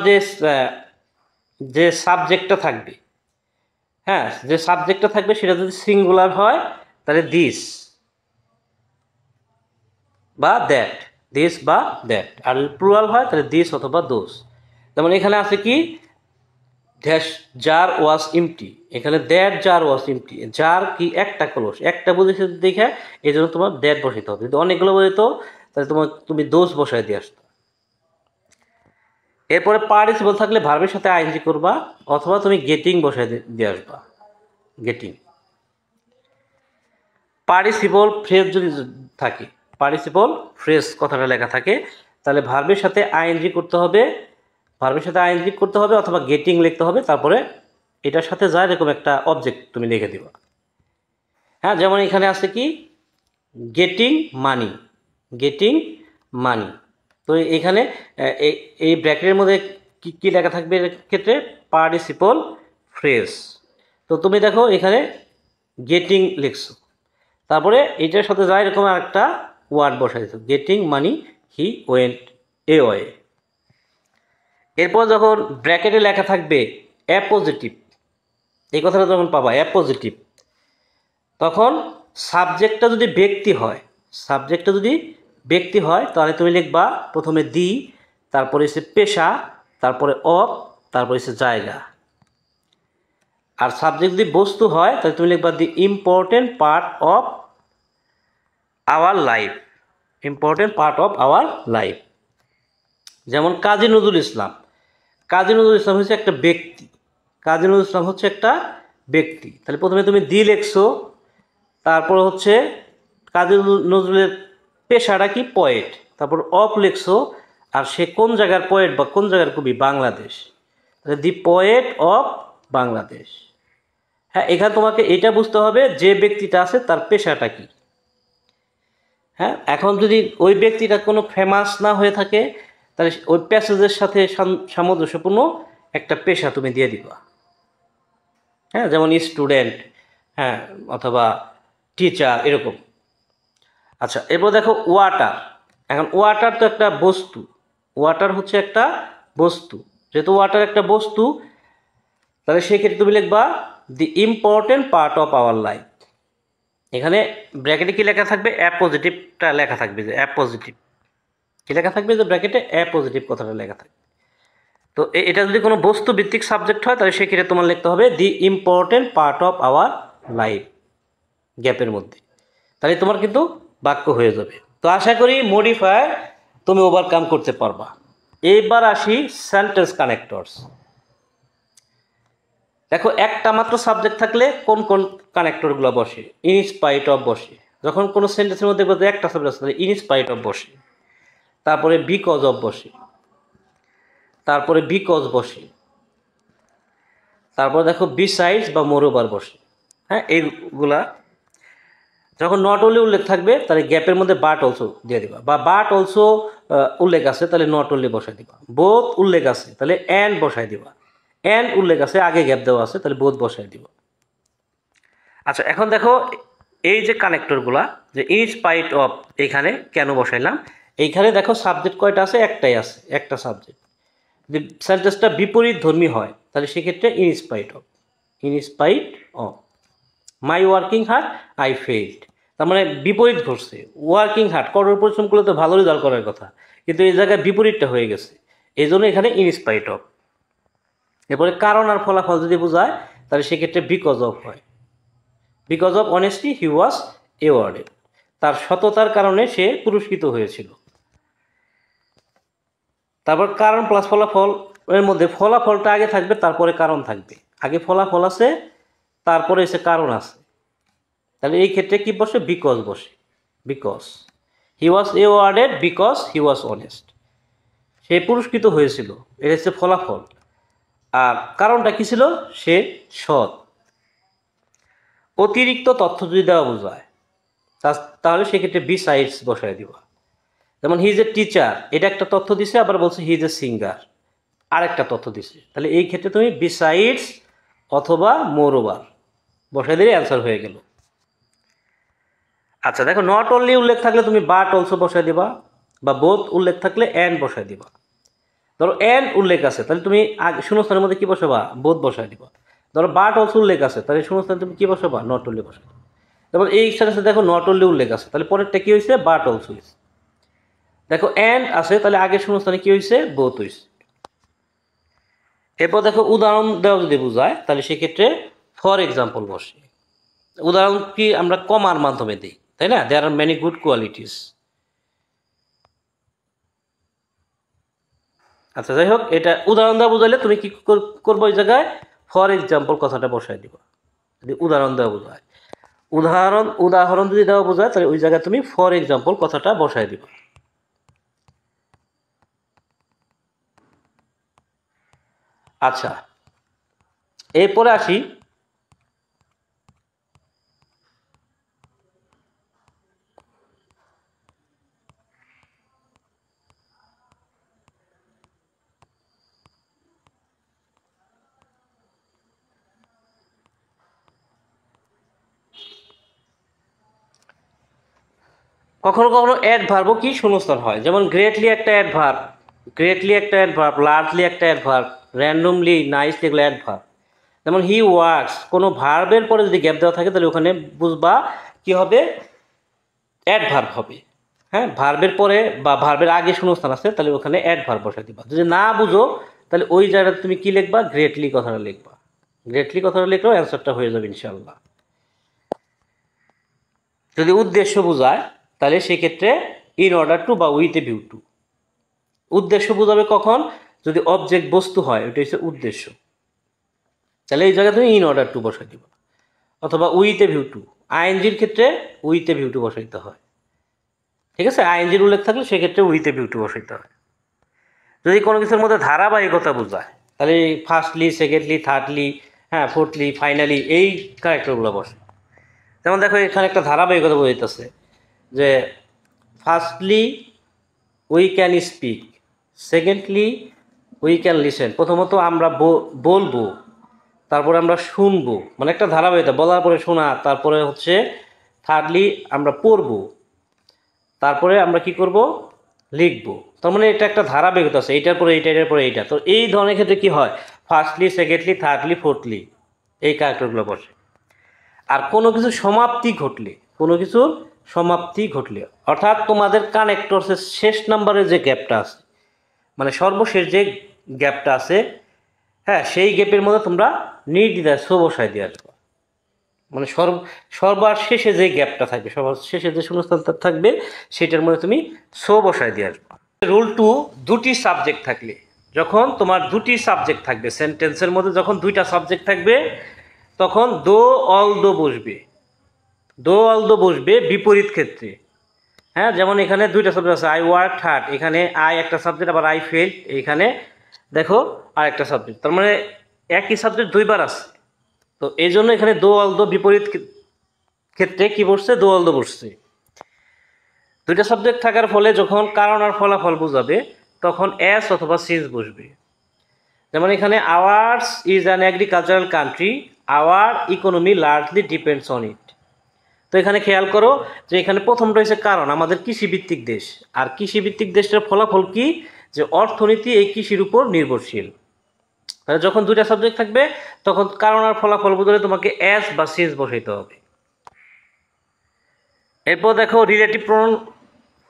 যে সাবজেক্টটা থাকবে, হ্যাঁ, যে সাবজেক্টটা থাকবে সেটা যদি সিঙ্গুলার হয় তাহলে দিস বা দ্যাট, দিস বা দ্যাট। আর যদি প্লুরাল হয় তাহলে দিস অথবা দোস। যেমন এখানে আছে কি, ড্যাশ জার ওয়াজ এমটি, এখানে that jar was empty. Jar কি, একটা কলস, একটা বুঝেছে দেখে এই জন্য তোমার দ্যাট বসাইতে হবে। যদি অনেকগুলো বোঝাইতো তাহলে তুমি দোষ বসাই দিয়ে আসতো। এরপরে পার্টিসিপল থাকলে ভার্বের সাথে আইএনজি করবা, অথবা তুমি গেটিং বসাই দিয়ে আসবা, গেটিং। পার্টিসিপল ফ্রেজ যদি থাকে, পার্টিসিপল ফ্রেজ কথাটা লেখা থাকে, তাহলে ভার্বের সাথে আইএনজি করতে হবে, ভার্বের সাথে আইএনজি করতে হবে, অথবা গেটিং লিখতে হবে, তারপরে এটার সাথে যা এরকম একটা অবজেক্ট তুমি লিখে দিবা। হ্যাঁ, যেমন এখানে আছে কি, গেটিং মানি, গেটিং মানি। তো এখানে এই ব্র্যাকেটের মধ্যে কি কি লেখা থাকবে এর ক্ষেত্রে, পার্টিসিপল ফ্রেজ। তো তুমি দেখো এখানে গেটিং লিখছো, তারপরে এটার সাথে যা এরকম একটা ওয়ার্ড বসাই দিচ্ছ, getting money he went a way. এরপর যখন ব্র্যাকেটে লেখা থাকবে অ্যাপোজিটিভ, এই কথাটা যখন পাবা অ্যাপোজিটিভ, তখন সাবজেক্টটা যদি ব্যক্তি হয়, সাবজেক্টটা যদি ব্যক্তি হয় তাহলে তুমি লিখবা প্রথমে দি, তারপরে এসে পেশা, তারপরে অফ, তারপরে এসে জায়গা। আর সাবজেক্ট যদি বস্তু হয় তাহলে তুমি লিখবা দি important part of our life, important part of our life. যেমন কাজী নজরুল ইসলাম, কাজী নজরুল ইসলাম হচ্ছে একটা ব্যক্তি, কাজী নজরুল ইসলাম হচ্ছে একটা ব্যক্তি। তাহলে প্রথমে তুমি দি লেখছো, তারপর হচ্ছে কাজী নজরুলের পেশাটা কি, পোয়েট, তারপর অফ লেখছো, আর সে কোন জায়গার পোয়েট বা কোন জায়গার কবি, বাংলাদেশ, তাহলে দি পোয়েট অফ বাংলাদেশ। হ্যাঁ, এখানে তোমাকে এটা বুঝতে হবে যে ব্যক্তিটা আছে তার পেশাটা কি। হ্যাঁ, এখন যদি ওই ব্যক্তিটা কোনো ফেমাস না হয়ে থাকে তাহলে ওই প্যাসেজের সাথে সামঞ্জস্যপূর্ণ একটা পেশা তুমি দিয়ে দিবা। হ্যাঁ, যেমন স্টুডেন্ট, হ্যাঁ, অথবা টিচার, এরকম। আচ্ছা, এরপর দেখো ওয়াটার। এখন ওয়াটার তো একটা বস্তু, ওয়াটার হচ্ছে একটা বস্তু, যেহেতু ওয়াটার একটা বস্তু তাহলে সেক্ষেত্রে তুমি লিখবা দি important part of our life. এখানে ব্র্যাকেটে কি লেখা থাকবে, অ্যাপোজিটিভটা লেখা থাকবে, যে অ্যাপোজিটিভ কি লেখা থাকবে, যে ব্র্যাকেটে অ্যাপোজিটিভ কথাটা লেখা থাকবে। তো এটা যদি কোনো বস্তু ভিত্তিক সাবজেক্ট হয় তাহলে সেক্ষেত্রে তোমার লিখতে হবে the important part of our life, গ্যাপের মধ্যে। তাহলে তোমার কিন্তু বাক্য হয়ে যাবে। তো আশা করি মডিফায়ার তুমি ওভারকাম করতে পারবা। এইবার আসি সেন্টেন্স কানেক্টরস। দেখো একটা মাত্র সাবজেক্ট থাকলে কোন কোন কানেক্টরগুলো বসে, ইনস্পাইট অফ বসে। যখন কোনো সেন্টেন্সের মধ্যে বলতে একটা সাবজেক্ট আছে তাহলে ইনস্পাইট অফ বসে, তারপরে বিকজ অফ বসে, তারপরে বিকজ বসে, তারপর দেখো বিসাইডস বা মোরওভার বসে। হ্যাঁ, এইগুলা যখন নট অনলি উল্লেখ থাকবে তাহলে গ্যাপের মধ্যে বাট অলসো দিয়ে দিবা, বা বাট অলসো উল্লেখ আছে তাহলে নট অনলি বসাই দিবা, বোথ উল্লেখ আছে তাহলে অ্যান্ড বসাই দিবা, অ্যান্ড উল্লেখ আছে আগে গ্যাপ দেওয়া আছে তাহলে বোথ বসাই দিবা। আচ্ছা, এখন দেখো এই যে কানেক্টরগুলা, যে ইনস্পাইট অফ এখানে কেন বসাইলাম, এইখানে দেখো সাবজেক্ট কয়টা আছে, একটাই আছে, একটা সাবজেক্ট। যদি সেন্টেন্সটা বিপরীত ধর্মী হয় তাহলে সেক্ষেত্রে in spite of, in spite of my working hard I failed, তার মানে বিপরীত ঘটছে। ওয়ার্কিং হার্ড, কঠোর পরিশ্রম করলে তো ভালো রেজাল্ট করার কথা, কিন্তু এই জায়গায় বিপরীতটা হয়ে গেছে, এই জন্য এখানে ইনস্পাইট অফ। এরপরে কারণ আর ফলাফল যদি বোঝায় তাহলে সেক্ষেত্রে বিকজ অফ হয়, because of honesty he was awarded, তার সততার কারণে সে পুরস্কৃত হয়েছিল। তারপর কারণ প্লাস ফলাফল, এর মধ্যে ফলাফলটা আগে থাকবে তারপরে কারণ থাকবে, আগে ফলাফল আছে তারপরে এসে কারণ আছে। তাহলে এই ক্ষেত্রে কি বসে, বিকজ বসে। Because he was awarded because he was honest, সে পুরস্কৃত হয়েছিল, এটা হচ্ছে ফলাফল। আর কারণটা কি ছিল, সে সৎ। অতিরিক্ত তথ্য যদি দেওয়া বোঝায় তাহলে সেক্ষেত্রে বিসাইডস বসায় দিবা। যেমন হি ইজ এ টিচার, এটা একটা তথ্য দিছে, আবার বলছে হি ইজ এ সিঙ্গার, আরেকটা তথ্য দিছে। তাহলে এই ক্ষেত্রে তুমি বিসাইডস অথবা মোরওভার বসায় দিলে অ্যান্সার হয়ে গেল। আচ্ছা দেখো, নট অনলি উল্লেখ থাকলে তুমি বাট অলসো বসায় দিবা, বা বোথ উল্লেখ থাকলে অ্যান্ড বসায় দিবা। ধরো অ্যান্ড উল্লেখ আছে, তাহলে তুমি শূন্যস্থানের মধ্যে কি বসাবা, বোথ বসায় দিবা। ধরো বাট অলসো উল্লেখ আছে, তাহলে শূন্যস্থানে তুমি কি বসাবা, নট অনলি বসাবে। তারপর এই সাথে সাথে দেখো নট অনলি উল্লেখ আছে, তাহলে পরেরটা কি হয়েছে, বাট অলসো হয়েছে। দেখো অ্যান্ড আছে, তাহলে আগের শূন্যস্থানে কি হয়েছে, বোথ হয়েছে। এরপর দেখো উদাহরণ দেওয়া যদি বোঝায়, তাহলে সেক্ষেত্রে ফর এক্সাম্পল বসে। উদাহরণ কি আমরা কমার মাধ্যমে দিই, তাই না, দেয়ার আর মেনি গুড কোয়ালিটিস। আচ্ছা যাই হোক, এটা উদাহরণ দেওয়া বোঝাইলে তুমি কি করবো, ওই জায়গায় ফর এক্সাম্পল কথাটা বসায় দিবা। যদি উদাহরণ দেওয়া বোঝায়, উদাহরণ যদি দেওয়া বোঝায়, তাহলে ওই জায়গায় তুমি ফর এক্সাম্পল কথাটা বসায় দিবা। আচ্ছা এরপরে আসি, কখনো কখনো অ্যাডভার্বও কি শূন্যস্থান হয়। যেমন গ্রেটলি একটা অ্যাডভার্ব, লার্জলি একটা অ্যাডভার্ব, র্যান্ডমলি, নাইসলি, এগুলো অ্যাডভার্ব। যেমন হি ওয়ার্কস, কোনো ভার্বের পরে যদি গ্যাপ দেওয়া থাকে তাহলে ওখানে বুঝবা কি হবে, অ্যাডভার্ব হবে। হ্যাঁ, ভার্বের পরে বা ভার্বের আগে শূন্যস্থান আছে, তাহলে ওখানে অ্যাডভার্ব বসাই দিবা। যদি না বুঝো তাহলে ওই জায়গাটা তুমি কি লিখবা, গ্রেটলি কথাটা লিখবা। গ্রেটলি কথাটা লিখলেও অ্যান্সারটা হয়ে যাবে ইনশাল্লাহ। যদি উদ্দেশ্য বোঝায় তাহলে সেক্ষেত্রে ইন অর্ডার টু বা উইথ এ ভিউ টু। উদ্দেশ্য বোঝাবে কখন, যদি অবজেক্ট বস্তু হয়, ওইটা হচ্ছে উদ্দেশ্য। তাহলে এই জায়গায় তুমি ইন অর্ডার টু বসাই দিবা, অথবা উইথ এ ভিউ টু। আইএনজির ক্ষেত্রে উইথ এ ভিউ টু বসাইতে হয়, ঠিক আছে। আইএনজির উল্লেখ থাকলে সেক্ষেত্রে উইথ এ ভিউ টু বসাইতে হয়। যদি কোনো কিছুর মধ্যে ধারাবাহিকতা বোঝায় তাহলে ফার্স্টলি, সেকেন্ডলি, থার্ডলি, হ্যাঁ ফোর্থলি, ফাইনালি, এই ক্যারেক্টারগুলো বসে। যেমন দেখো এখানে একটা ধারাবাহিকতা বোঝাইতেছে যে firstly we can speak, secondly we can listen. প্রথমত আমরা বলবো, তারপরে আমরা শুনবো, মানে একটা ধারাবাহিকতা, বলার পরে শোনা, তারপরে হচ্ছে থার্ডলি আমরা পড়বো, তারপরে আমরা কি করব, লিখবো। তার মানে এটা একটা ধারাবাহিকতা আছে, এইটার পরে এইটা, এটার পরে এইটা। তো এই ধরনের ক্ষেত্রে কি হয়, ফার্স্টলি, সেকেন্ডলি, থার্ডলি, ফোর্থলি, এই ক্যারেক্টারগুলো বসে। আর কোনো কিছু সমাপ্তি ঘটলে, অর্থাৎ তোমাদের কানেক্টরসের শেষ নাম্বারের যে গ্যাপটা আছে, মানে সর্বশেষ যে গ্যাপটা আছে, হ্যাঁ সেই গ্যাপের মধ্যে তোমরা নির্দ্বিধায় সো বসায় দিয়ে আসবে। মানে সর্বার শেষে যে গ্যাপটা থাকবে, সবার শেষে যে শূন্যস্থানটা থাকবে, সেটার মধ্যে তুমি সো বসায় দিয়ে আসবে। রুল 2, দুটি সাবজেক্ট থাকলে, যখন তোমার দুটি সাবজেক্ট থাকবে সেন্টেন্সের মধ্যে, যখন দুইটা সাবজেক্ট থাকবে তখন দো অল দো বসবে বিপরীত ক্ষেত্রে। হ্যাঁ, যেমন এখানে দুইটা সাবজেক্ট আছে, আই ওয়ার্ক হার্ড, এখানে আই একটা সাবজেক্ট, আবার আই ফেল্ড এখানে দেখো আর একটা সাবজেক্ট, তার মানে একই সাবজেক্ট দুইবার আছে। তো এই জন্য এখানে দো অল দো বিপরীত ক্ষেত্রে কি বসছে, দো অল দো বসছে। দুইটা সাবজেক্ট থাকার ফলে যখন কারণ আর ফলাফল বোঝাবে তখন অ্যাস অথবা সিন্স বসবে। যেমন এখানে hours is an agricultural country, hour economy largely depends on it. তো এখানে খেয়াল করো যে এখানে প্রথমটা হচ্ছে কারণ, আমাদের কৃষিভিত্তিক দেশ, আর কৃষিভিত্তিক দেশটার ফলাফল কি, যে অর্থনীতি এই কৃষির উপর নির্ভরশীল। তাহলে যখন দুইটা সাবজেক্ট থাকবে তখন কারণ আর ফলাফল বোঝালে তোমাকে অ্যাস বা সিন্স বসাইতে হবে। এরপর দেখো রিলেটিভ প্রোনাউন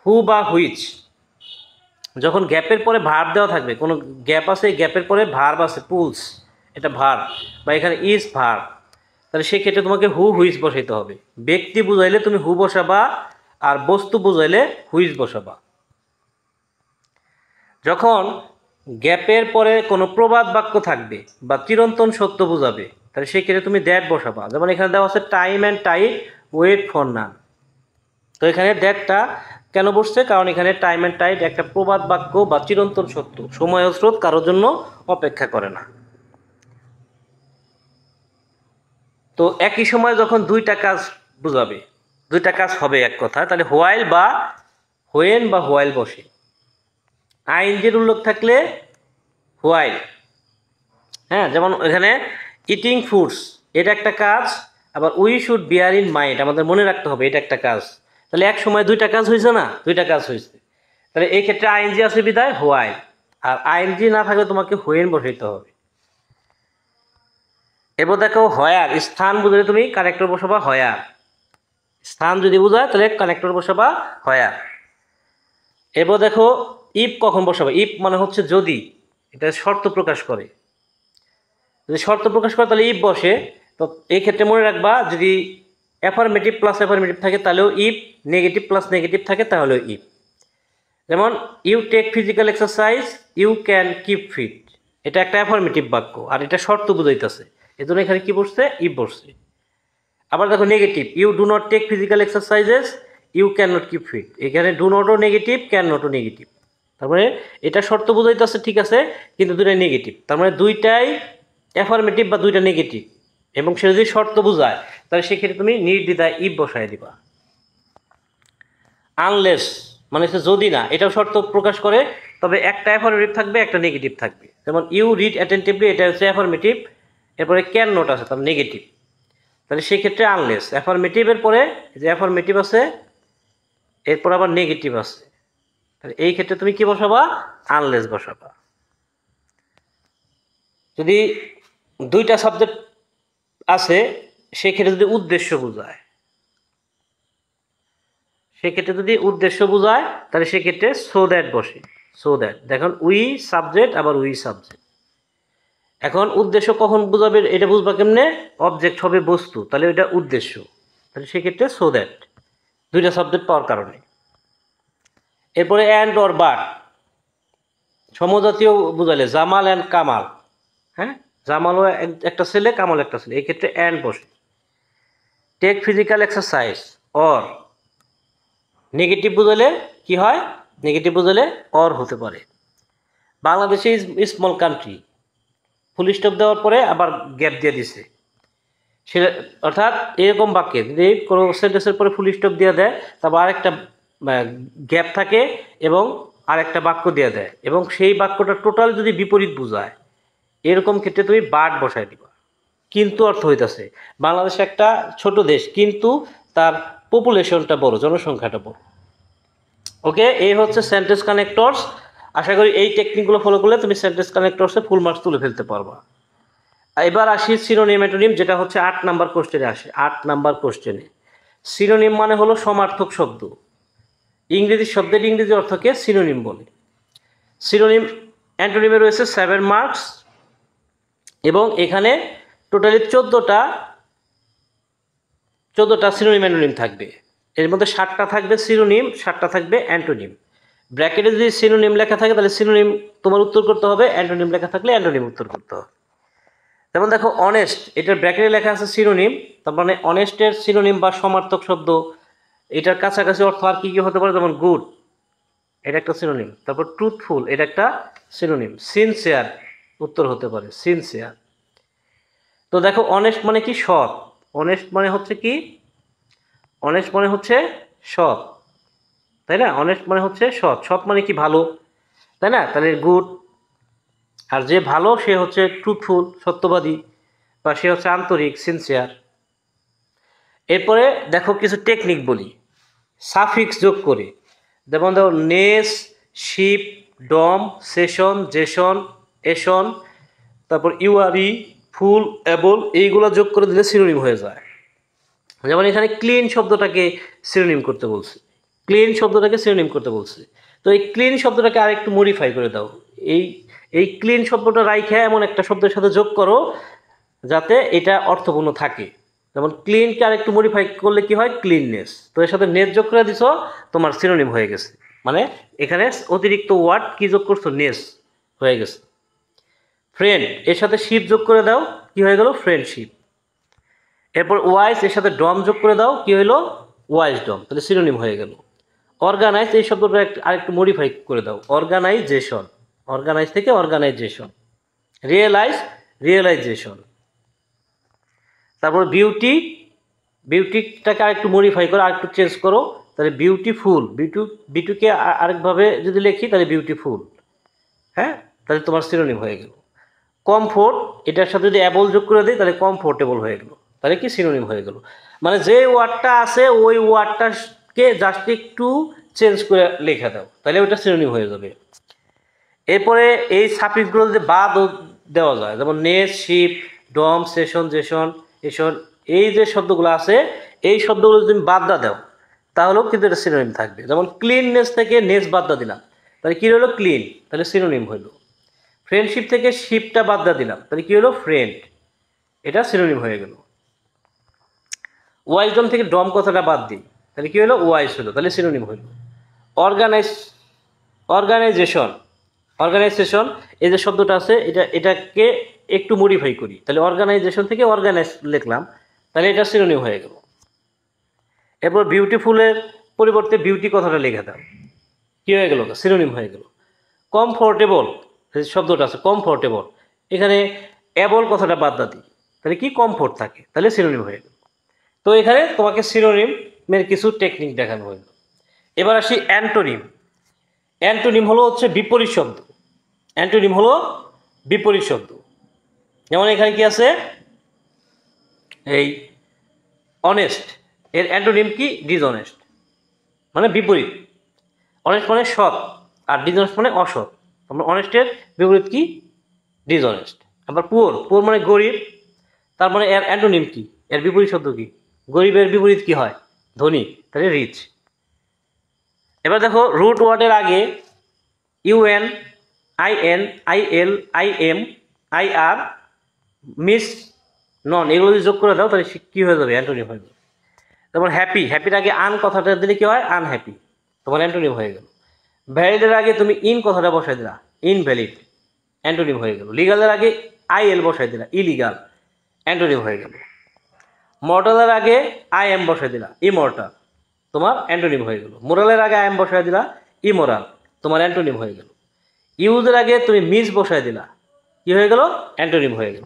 হু বা হুইচ, যখন গ্যাপের পরে ভার্ব দেওয়া থাকবে, কোনো গ্যাপ আছে, গ্যাপের পরে ভার্ব আছে, পুলস, এটা ভার্ব, বা এখানে ইজ ভার্ব, তাহলে সেক্ষেত্রে তোমাকে হু হুইচ বসাইতে হবে। ব্যক্তি বুঝাইলে তুমি হু বসাবা, আর বস্তু বুঝাইলে হুইচ বসাবা। যখন গ্যাপের পরে কোনো প্রবাদ বাক্য থাকবে বা চিরন্তন সত্য বোঝাবে, তাহলে সেক্ষেত্রে তুমি দ্যাট বসাবা। যেমন এখানে দেওয়া আছে time and tide wait for none. তো এখানে দ্যাটটা কেন বসছে? কারণ এখানে টাইম অ্যান্ড টাইড একটা প্রবাদ বাক্য বা চিরন্তন সত্য, সময় ও স্রোত কারোর জন্য অপেক্ষা করে না। তো একই সময় যখন দুইটা কাজ বুঝাবে, দুইটা কাজ হবে এক কথা, তাহলে হোয়াইল বা হোয়েন বা হোয়াইল বসে। আইএনজির উল্লেখ থাকলে হোয়াইল। হ্যাঁ, যেমন এখানে ইটিং ফুডস এটা একটা কাজ, আবার we should beer in mind আমাদের মনে রাখতে হবে এটা একটা কাজ। তাহলে এক সময় দুইটা কাজ হয়েছে না? দুইটা কাজ হয়েছে। তাহলে এই ক্ষেত্রে আইএনজি আছে বিদায় হোয়াইল, আর আইএনজি না থাকলে তোমাকে হোয়েন বসাইতে হবে। এবার দেখো হয়ার, স্থান বুঝলে তুমি কানেক্টর বসাবা হয়ার। স্থান যদি বোঝায় তাহলে কানেক্টর বসাবা হয়ার। এবার দেখো ইফ কখন বসাবা? ইফ মানে হচ্ছে যদি, এটা শর্ত প্রকাশ করে। যদি শর্ত প্রকাশ করে তাহলে ইফ বসে। তো এই ক্ষেত্রে মনে রাখবা যদি অ্যাফার্মেটিভ প্লাস অ্যাফার্মেটিভ থাকে তাহলেও ইফ, নেগেটিভ প্লাস নেগেটিভ থাকে তাহলেও ইফ। যেমন you take physical exercise, you can keep fit, এটা একটা অ্যাফার্মেটিভ বাক্য আর এটা শর্ত বুঝাইতেছে, এজন্য এখানে কি বসছে? ইফ বসছে। আবার দেখো negative, you do not take physical exercises, you can not keep fit, এখানে ডু নটও নেগেটিভ, ক্যান নটও নেগেটিভ। তারপরে এটা শর্ত বুঝাইতেছে ঠিক আছে, কিন্তু দুইটাই নেগেটিভ, তার মানে দুইটাই অ্যাফার্মেটিভ বা দুইটা নেগেটিভ, এবং সে যদি শর্ত বোঝায় তাহলে সেক্ষেত্রে তুমি নির্দ্বিধায় ইফ বসায় দিবা। আনলেস মানে হচ্ছে যদি না, এটাও শর্ত প্রকাশ করে, তবে একটা অ্যাফার্মেটিভ থাকবে একটা নেগেটিভ থাকবে। যেমন ইউ রিড অ্যাটেন্টিভলি, এটা হচ্ছে অ্যাফার্মেটিভ, এরপরে ক্যান নট আছে তার নেগেটিভ, তাহলে সেক্ষেত্রে আনলেস। অ্যাফার্মেটিভের পরে যে অ্যাফার্মেটিভ আছে এরপর আবার নেগেটিভ আছে, তাহলে এই ক্ষেত্রে তুমি কি বসাবা? আনলেস বসাবা। যদি দুইটা সাবজেক্ট আছে সেক্ষেত্রে যদি উদ্দেশ্য বোঝায়, সেক্ষেত্রে যদি উদ্দেশ্য বোঝায় তাহলে সেক্ষেত্রে সো দ্যাট বসে। সো দ্যাট, দেখুন উই সাবজেক্ট আবার উই সাবজেক্ট। এখন উদ্দেশ্য কখন বোঝাবে এটা বুঝবা কেমনে? অবজেক্ট হবে বস্তু, তাহলে এটা উদ্দেশ্য, তাহলে সেক্ষেত্রে সো দ্যাট, দুইটা সাবজেক্ট পাওয়ার কারণে। এরপরে অ্যান্ড অর বাট, সমজাতীয় বোঝালে জামাল অ্যান্ড কামাল। হ্যাঁ, জামালও একটা ছেলে, কামাল একটা ছেলে, এই ক্ষেত্রে অ্যান্ড বসে। Take physical exercise or, negative বোঝালে কি হয়? নেগেটিভ বোঝালে অর হতে পারে। বাংলাদেশে is small country, full stop দেওয়ার পরে আবার গ্যাপ দিয়ে দিছে, সেটা অর্থাৎ এরকম বাক্যে যদি কোনো সেন্টেন্সের পরে ফুল স্টপ দিয়ে দেয়, তারপর আরেকটা গ্যাপ থাকে এবং আরেকটা বাক্য দিয়ে দেয়, এবং সেই বাক্যটা টোটাল যদি বিপরীত বোঝায় এরকম ক্ষেত্রে তুমি বাট বসায় দিবা। কিন্তু অর্থ হইতাছে বাংলাদেশ একটা ছোট দেশ, কিন্তু তার পপুলেশনটা বড়, জনসংখ্যাটা বড়। ওকে, এই হচ্ছে সেন্টেন্স কানেক্টরস। আশা করি এই টেকনিকগুলো ফলো করলে তুমি সেন্টেন্স কানেক্টরসে ফুল মার্কস তুলে ফেলতে পারবা। এবার আসি সিনোনিম অ্যান্টোনিম, যেটা হচ্ছে 8 নাম্বার কোশ্চেনে আসে। 8 নাম্বার কোশ্চেনে সিনোনিম মানে হলো সমার্থক শব্দ, ইংরেজি শব্দের ইংরেজি অর্থকে সিনোনিম বলে। সিনোনিম অ্যান্টোনিমে রয়েছে 7 মার্কস, এবং এখানে টোটালি 14টা সিনোনিম অ্যান্টোনিম থাকবে। এর মধ্যে 7টা থাকবে সিনোনিম, 7টা থাকবে অ্যান্টোনিম। ব্র্যাকেটে যদি সিনোনিম লেখা থাকে তাহলে সিনোনিম তোমার উত্তর করতে হবে, অ্যান্টোনিম লেখা থাকলে অ্যান্টোনিম উত্তর করতে হবে। যেমন দেখো অনেস্ট, এটার ব্র্যাকেটে লেখা আছে সিনোনিম, তার মানে অনেস্টের সিনোনিম বা সমার্থক শব্দ, এটার কাছাকাছি অর্থ আর কি কি হতে পারে? যেমন গুড, এটা একটা সিনোনিম। তারপর ট্রুথফুল, এটা একটা সিনোনিম। সিনসিয়ার উত্তর হতে পারে সিনসিয়ার। তো দেখো অনেস্ট মানে কি? সৎ। অনেস্ট মানে হচ্ছে কি? অনেস্ট মানে হচ্ছে সৎ, তাই না? অনেস্ট মানে হচ্ছে সৎ। সৎ মানে কি? ভালো, তাই না? তাহলে গুড। আর যে ভালো সে হচ্ছে ট্রুথফুল, সত্যবাদী, বা সে হচ্ছে আন্তরিক, সিনসিয়ার। এরপরে দেখো কিছু টেকনিক বলি সাফিক্স যোগ করে। যেমন দেখো নেস, শিপ, ডম, সেশন, জেসন, এশন, তারপর ইউআরি, ফুল, এবল, এইগুলো যোগ করে দিলে সিনোনিম হয়ে যায়। যেমন এখানে ক্লিন শব্দটাকে সিনোনিম করতে বলছে, ক্লিন শব্দটাকে সিনোনিম করতে বলছে। তো এই ক্লিন শব্দটাকে আরেকটু মডিফাই করে দাও, এই এই ক্লিন শব্দটা রাইখে এমন একটা শব্দের সাথে যোগ করো যাতে এটা অর্থপূর্ণ থাকে। যেমন ক্লিনকে আরেকটু মডিফাই করলে কি হয়? ক্লিননেস। তো এর সাথে নেস যোগ করে দিছো, তোমার সিনোনিম হয়ে গেছে। মানে এখানে অতিরিক্ত ওয়ার্ড কি যোগ করছো? নেস হয়ে গেছে। ফ্রেন্ড, এর সাথে শিপ যোগ করে দাও, কি হয়ে গেল? ফ্রেন্ডশিপ। এরপর ওয়াইজ এর সাথে ডম যোগ করে দাও, কি হলো? ওয়াইজ ডম, তাহলে সিনোনিম হয়ে গেল। অর্গানাইজ এই শব্দটা আরেকটু মডিফাই করে দাও, অর্গানাইজেশন, অর্গানাইজ থেকে অর্গানাইজেশন। Realize, realization. তারপর বিউটি, বিউটিটাকে আরেকটু মডিফাই করো, আরেকটু চেঞ্জ করো, তাহলে বিউটিফুল। বিউটিকে আরেকভাবে যদি লিখি তাহলে বিউটিফুল। হ্যাঁ, তাহলে তোমার সিনোনিম হয়ে গেল। কমফোর্ট, এটার সাথে যদি অ্যাবল যোগ করে দিই তাহলে কমফোর্টেবল হয়ে গেল, তাহলে কি সিনোনিম হয়ে গেল। মানে যে ওয়ার্ডটা আছে ওই ওয়ার্ডটাকে জাস্ট একটু চেঞ্জ করে লেখা দাও, তাহলে ওইটা সিনোনিম হয়ে যাবে। এরপরে এই সাফিক্সগুলো যদি বাদ দেওয়া যায়, যেমন নেস, শিপ, ডম, সেশন, জেশন, এশন, এই যে শব্দগুলো আছে এই শব্দগুলো যদি বাদ দাও তাহলেও কিন্তু এটা সিনোনিম থাকবে। যেমন ক্লিননেস থেকে নেস বাদ দিলাম, তাহলে কী হলো? ক্লিন, তাহলে সিনোনিম হইল। ফ্রেন্ডশিপ থেকে শিপটা বাদ দিলাম, তাহলে কী হলো? ফ্রেন্ড, এটা সিনোনিম হয়ে গেল। ওয়াইজডম থেকে ডম কথাটা বাদ দিই, তাহলে কী হলো? ওয়াইজ হলো, তাহলে সিনোনিম হইল। অর্গানাইজেশন, অর্গানাইজেশন এই যে শব্দটা আছে এটাকে একটু মডিফাই করি, তাহলে অর্গানাইজেশন থেকে অর্গানাইজ লিখলাম, তাহলে এটা সিনোনিম হয়ে গেল। এরপর বিউটিফুলের পরিবর্তে বিউটি কথাটা লিখে দাও, কী হয়ে গেল? সিনোনিম হয়ে গেল। কমফোর্টেবল শব্দটা আছে, কমফোর্টেবল, এখানে অ্যাবল কথাটা বাদ দিই, তাহলে কি? কমফোর্ট থাকে, তাহলে সিনোনিম হয়ে গেল। তো এখানে তোমাকে সিনোনিমের কিছু টেকনিক দেখানো হইল। এবার আসি অ্যান্টোনিম। অ্যান্টোনিম হলো হচ্ছে বিপরীত শব্দ। অ্যান্টোনিম হলো বিপরীত শব্দ। যেমন এখানে কি আছে? এই অনেস্ট, এর অ্যান্টোনিম কি? ডিসঅনেস্ট, মানে বিপরীত। অনেস্ট মানে সৎ, আর ডিসঅনেস্ট মানে অসৎ। আমরা অনেস্টের বিপরীত কি? ডিসঅনেস্ট। আবার পুয়ার, পুয়ার মানে গরিব, তার মানে এর অ্যান্টোনিম কি? এর বিপরীত শব্দ কি? গরিবের বিপরীত কি হয়? ধনী, তাহলে রিচ। এবার দেখো রুট ওয়ার্ডের আগে UN, IN, IL, IM, IR, mis, non এগুলো যদি যোগ করে দাও তাহলে কী হয়ে যাবে? অ্যান্টোনিম হয়ে যাবে। যেমন হ্যাপি, হ্যাপির আগে আন কথাটা দিলে কি হয়? আনহ্যাপি, তোমার অ্যান্টোনিম হয়ে গেল। ভ্যালিডের আগে তুমি ইন কথাটা বসাই দিলা, ইনভ্যালিড, অ্যান্টোনিম হয়ে গেল। লিগালের আগে আইএল বসাই দিলা, ইলিগাল, অ্যান্টোনিম হয়ে গেল। মর্টালের আগে আই এম বসাই দিলা, ইমর্টাল, তোমার অ্যান্টোনিম হয়ে গেল। মোরালের আগে আই এম বসাই দিলা, ইমোরাল, তোমার অ্যান্টোনিম হয়ে গেল। ইউজের আগে তুমি মিস বসাই দিলা, কি হয়ে গেল? অ্যান্টোনিম হয়ে গেল।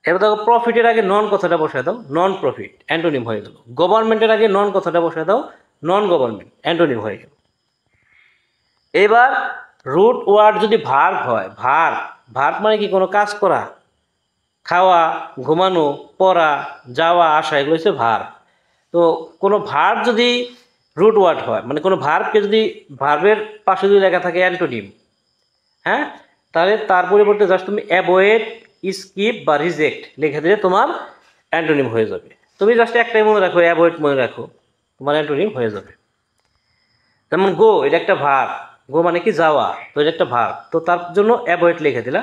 এবার দেখো প্রফিটের আগে নন কথাটা বসায় দাও, নন প্রফিট, অ্যান্টোনিম হয়ে গেল। গভর্নমেন্টের আগে নন কথাটা বসায় দাও, নন গভর্নমেন্ট, অ্যান্টোনিম হয়ে গেল। এবার রুট ওয়ার্ড যদি ভার্ব হয়, ভার্ব মানে কি? কোনো কাজ করা, খাওয়া, ঘুমানো, পড়া, যাওয়া, আসা, এগুলো হচ্ছে ভার্ব। তো কোনো ভার্ব যদি রুট ওয়ার্ড হয়, মানে কোনো ভার্বকে যদি ভার্বের পাশে যদি লেখা থাকে অ্যান্টোনিম, হ্যাঁ, তাহলে তার পরিবর্তে জাস্ট তুমি অ্যাভয়েড, স্কিপ বা রিজেক্ট লিখে দিলে তোমার অ্যান্টোনিম হয়ে যাবে। তুমি জাস্ট একটাই মনে রাখো, অ্যাভয়েড মনে রাখো, তোমার অ্যান্টোনিম হয়ে যাবে। যেমন গো, এটা একটা ভার্ব, গো মানে কি? যাওয়া, তো এটা একটা ভার্ব, তো তার জন্য অ্যাভয়েড লিখে দিলা,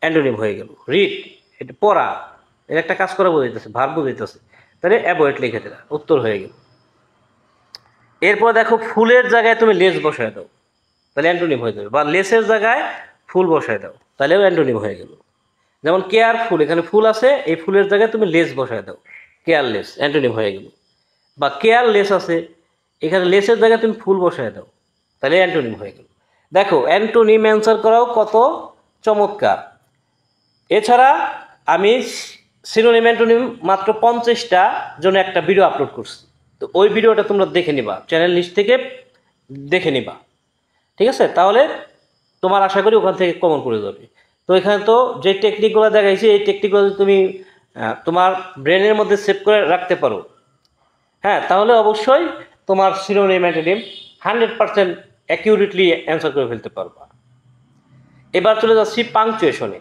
অ্যান্টোনিম হয়ে গেল। রিড, এটা পড়া, এটা একটা কাজ করা বোঝাইতেছে, ভার্ব বোঝাইতেছে, তাহলে অ্যাভয়েড লিখে দিলা, উত্তর হয়ে গেল। এরপর দেখো ফুলের জায়গায় তুমি লেস বসায় দাও, তাহলে অ্যান্টোনিম হয়ে যাবে। বা লেসের জায়গায় ফুল বসায় দাও, তাহলেও অ্যান্টোনিম হয়ে গেল। যেমন কেয়ারফুল, এখানে ফুল আছে, এই ফুলের জায়গায় তুমি লেস বসায় দাও, কেয়ারলেস, অ্যান্টোনিম হয়ে গেল। বা কেয়ারলেস আছে, এখানে লেসের জায়গায় তুমি ফুল বসায় দাও, তাহলে অ্যান্টোনিম হয়ে গেল। দেখো অ্যান্টোনিম অ্যান্সার করাও কত চমৎকার। এছাড়া আমি সিনোনিম অ্যান্টোনিম মাত্র 50টা জন্য একটা ভিডিও আপলোড করছি, তো ওই ভিডিওটা তোমরা দেখে নিবা, চ্যানেল লিস্ট থেকে দেখে নিবা, ঠিক আছে? তাহলে তোমার আশা করি ওখান থেকে কমন করে যাবে। তো এখানে তো যে টেকনিকগুলো দেখাইছি এই টেকনিকগুলো যদি তুমি তোমার ব্রেনের মধ্যে সেভ করে রাখতে পারো, হ্যাঁ, তাহলে অবশ্যই তোমার সিনোনিম অ্যান্টোনিম 100% অ্যাকিউরেটলি অ্যান্সার করে ফেলতে পারবা। এবার চলে যাচ্ছি পাংচুয়েশনে।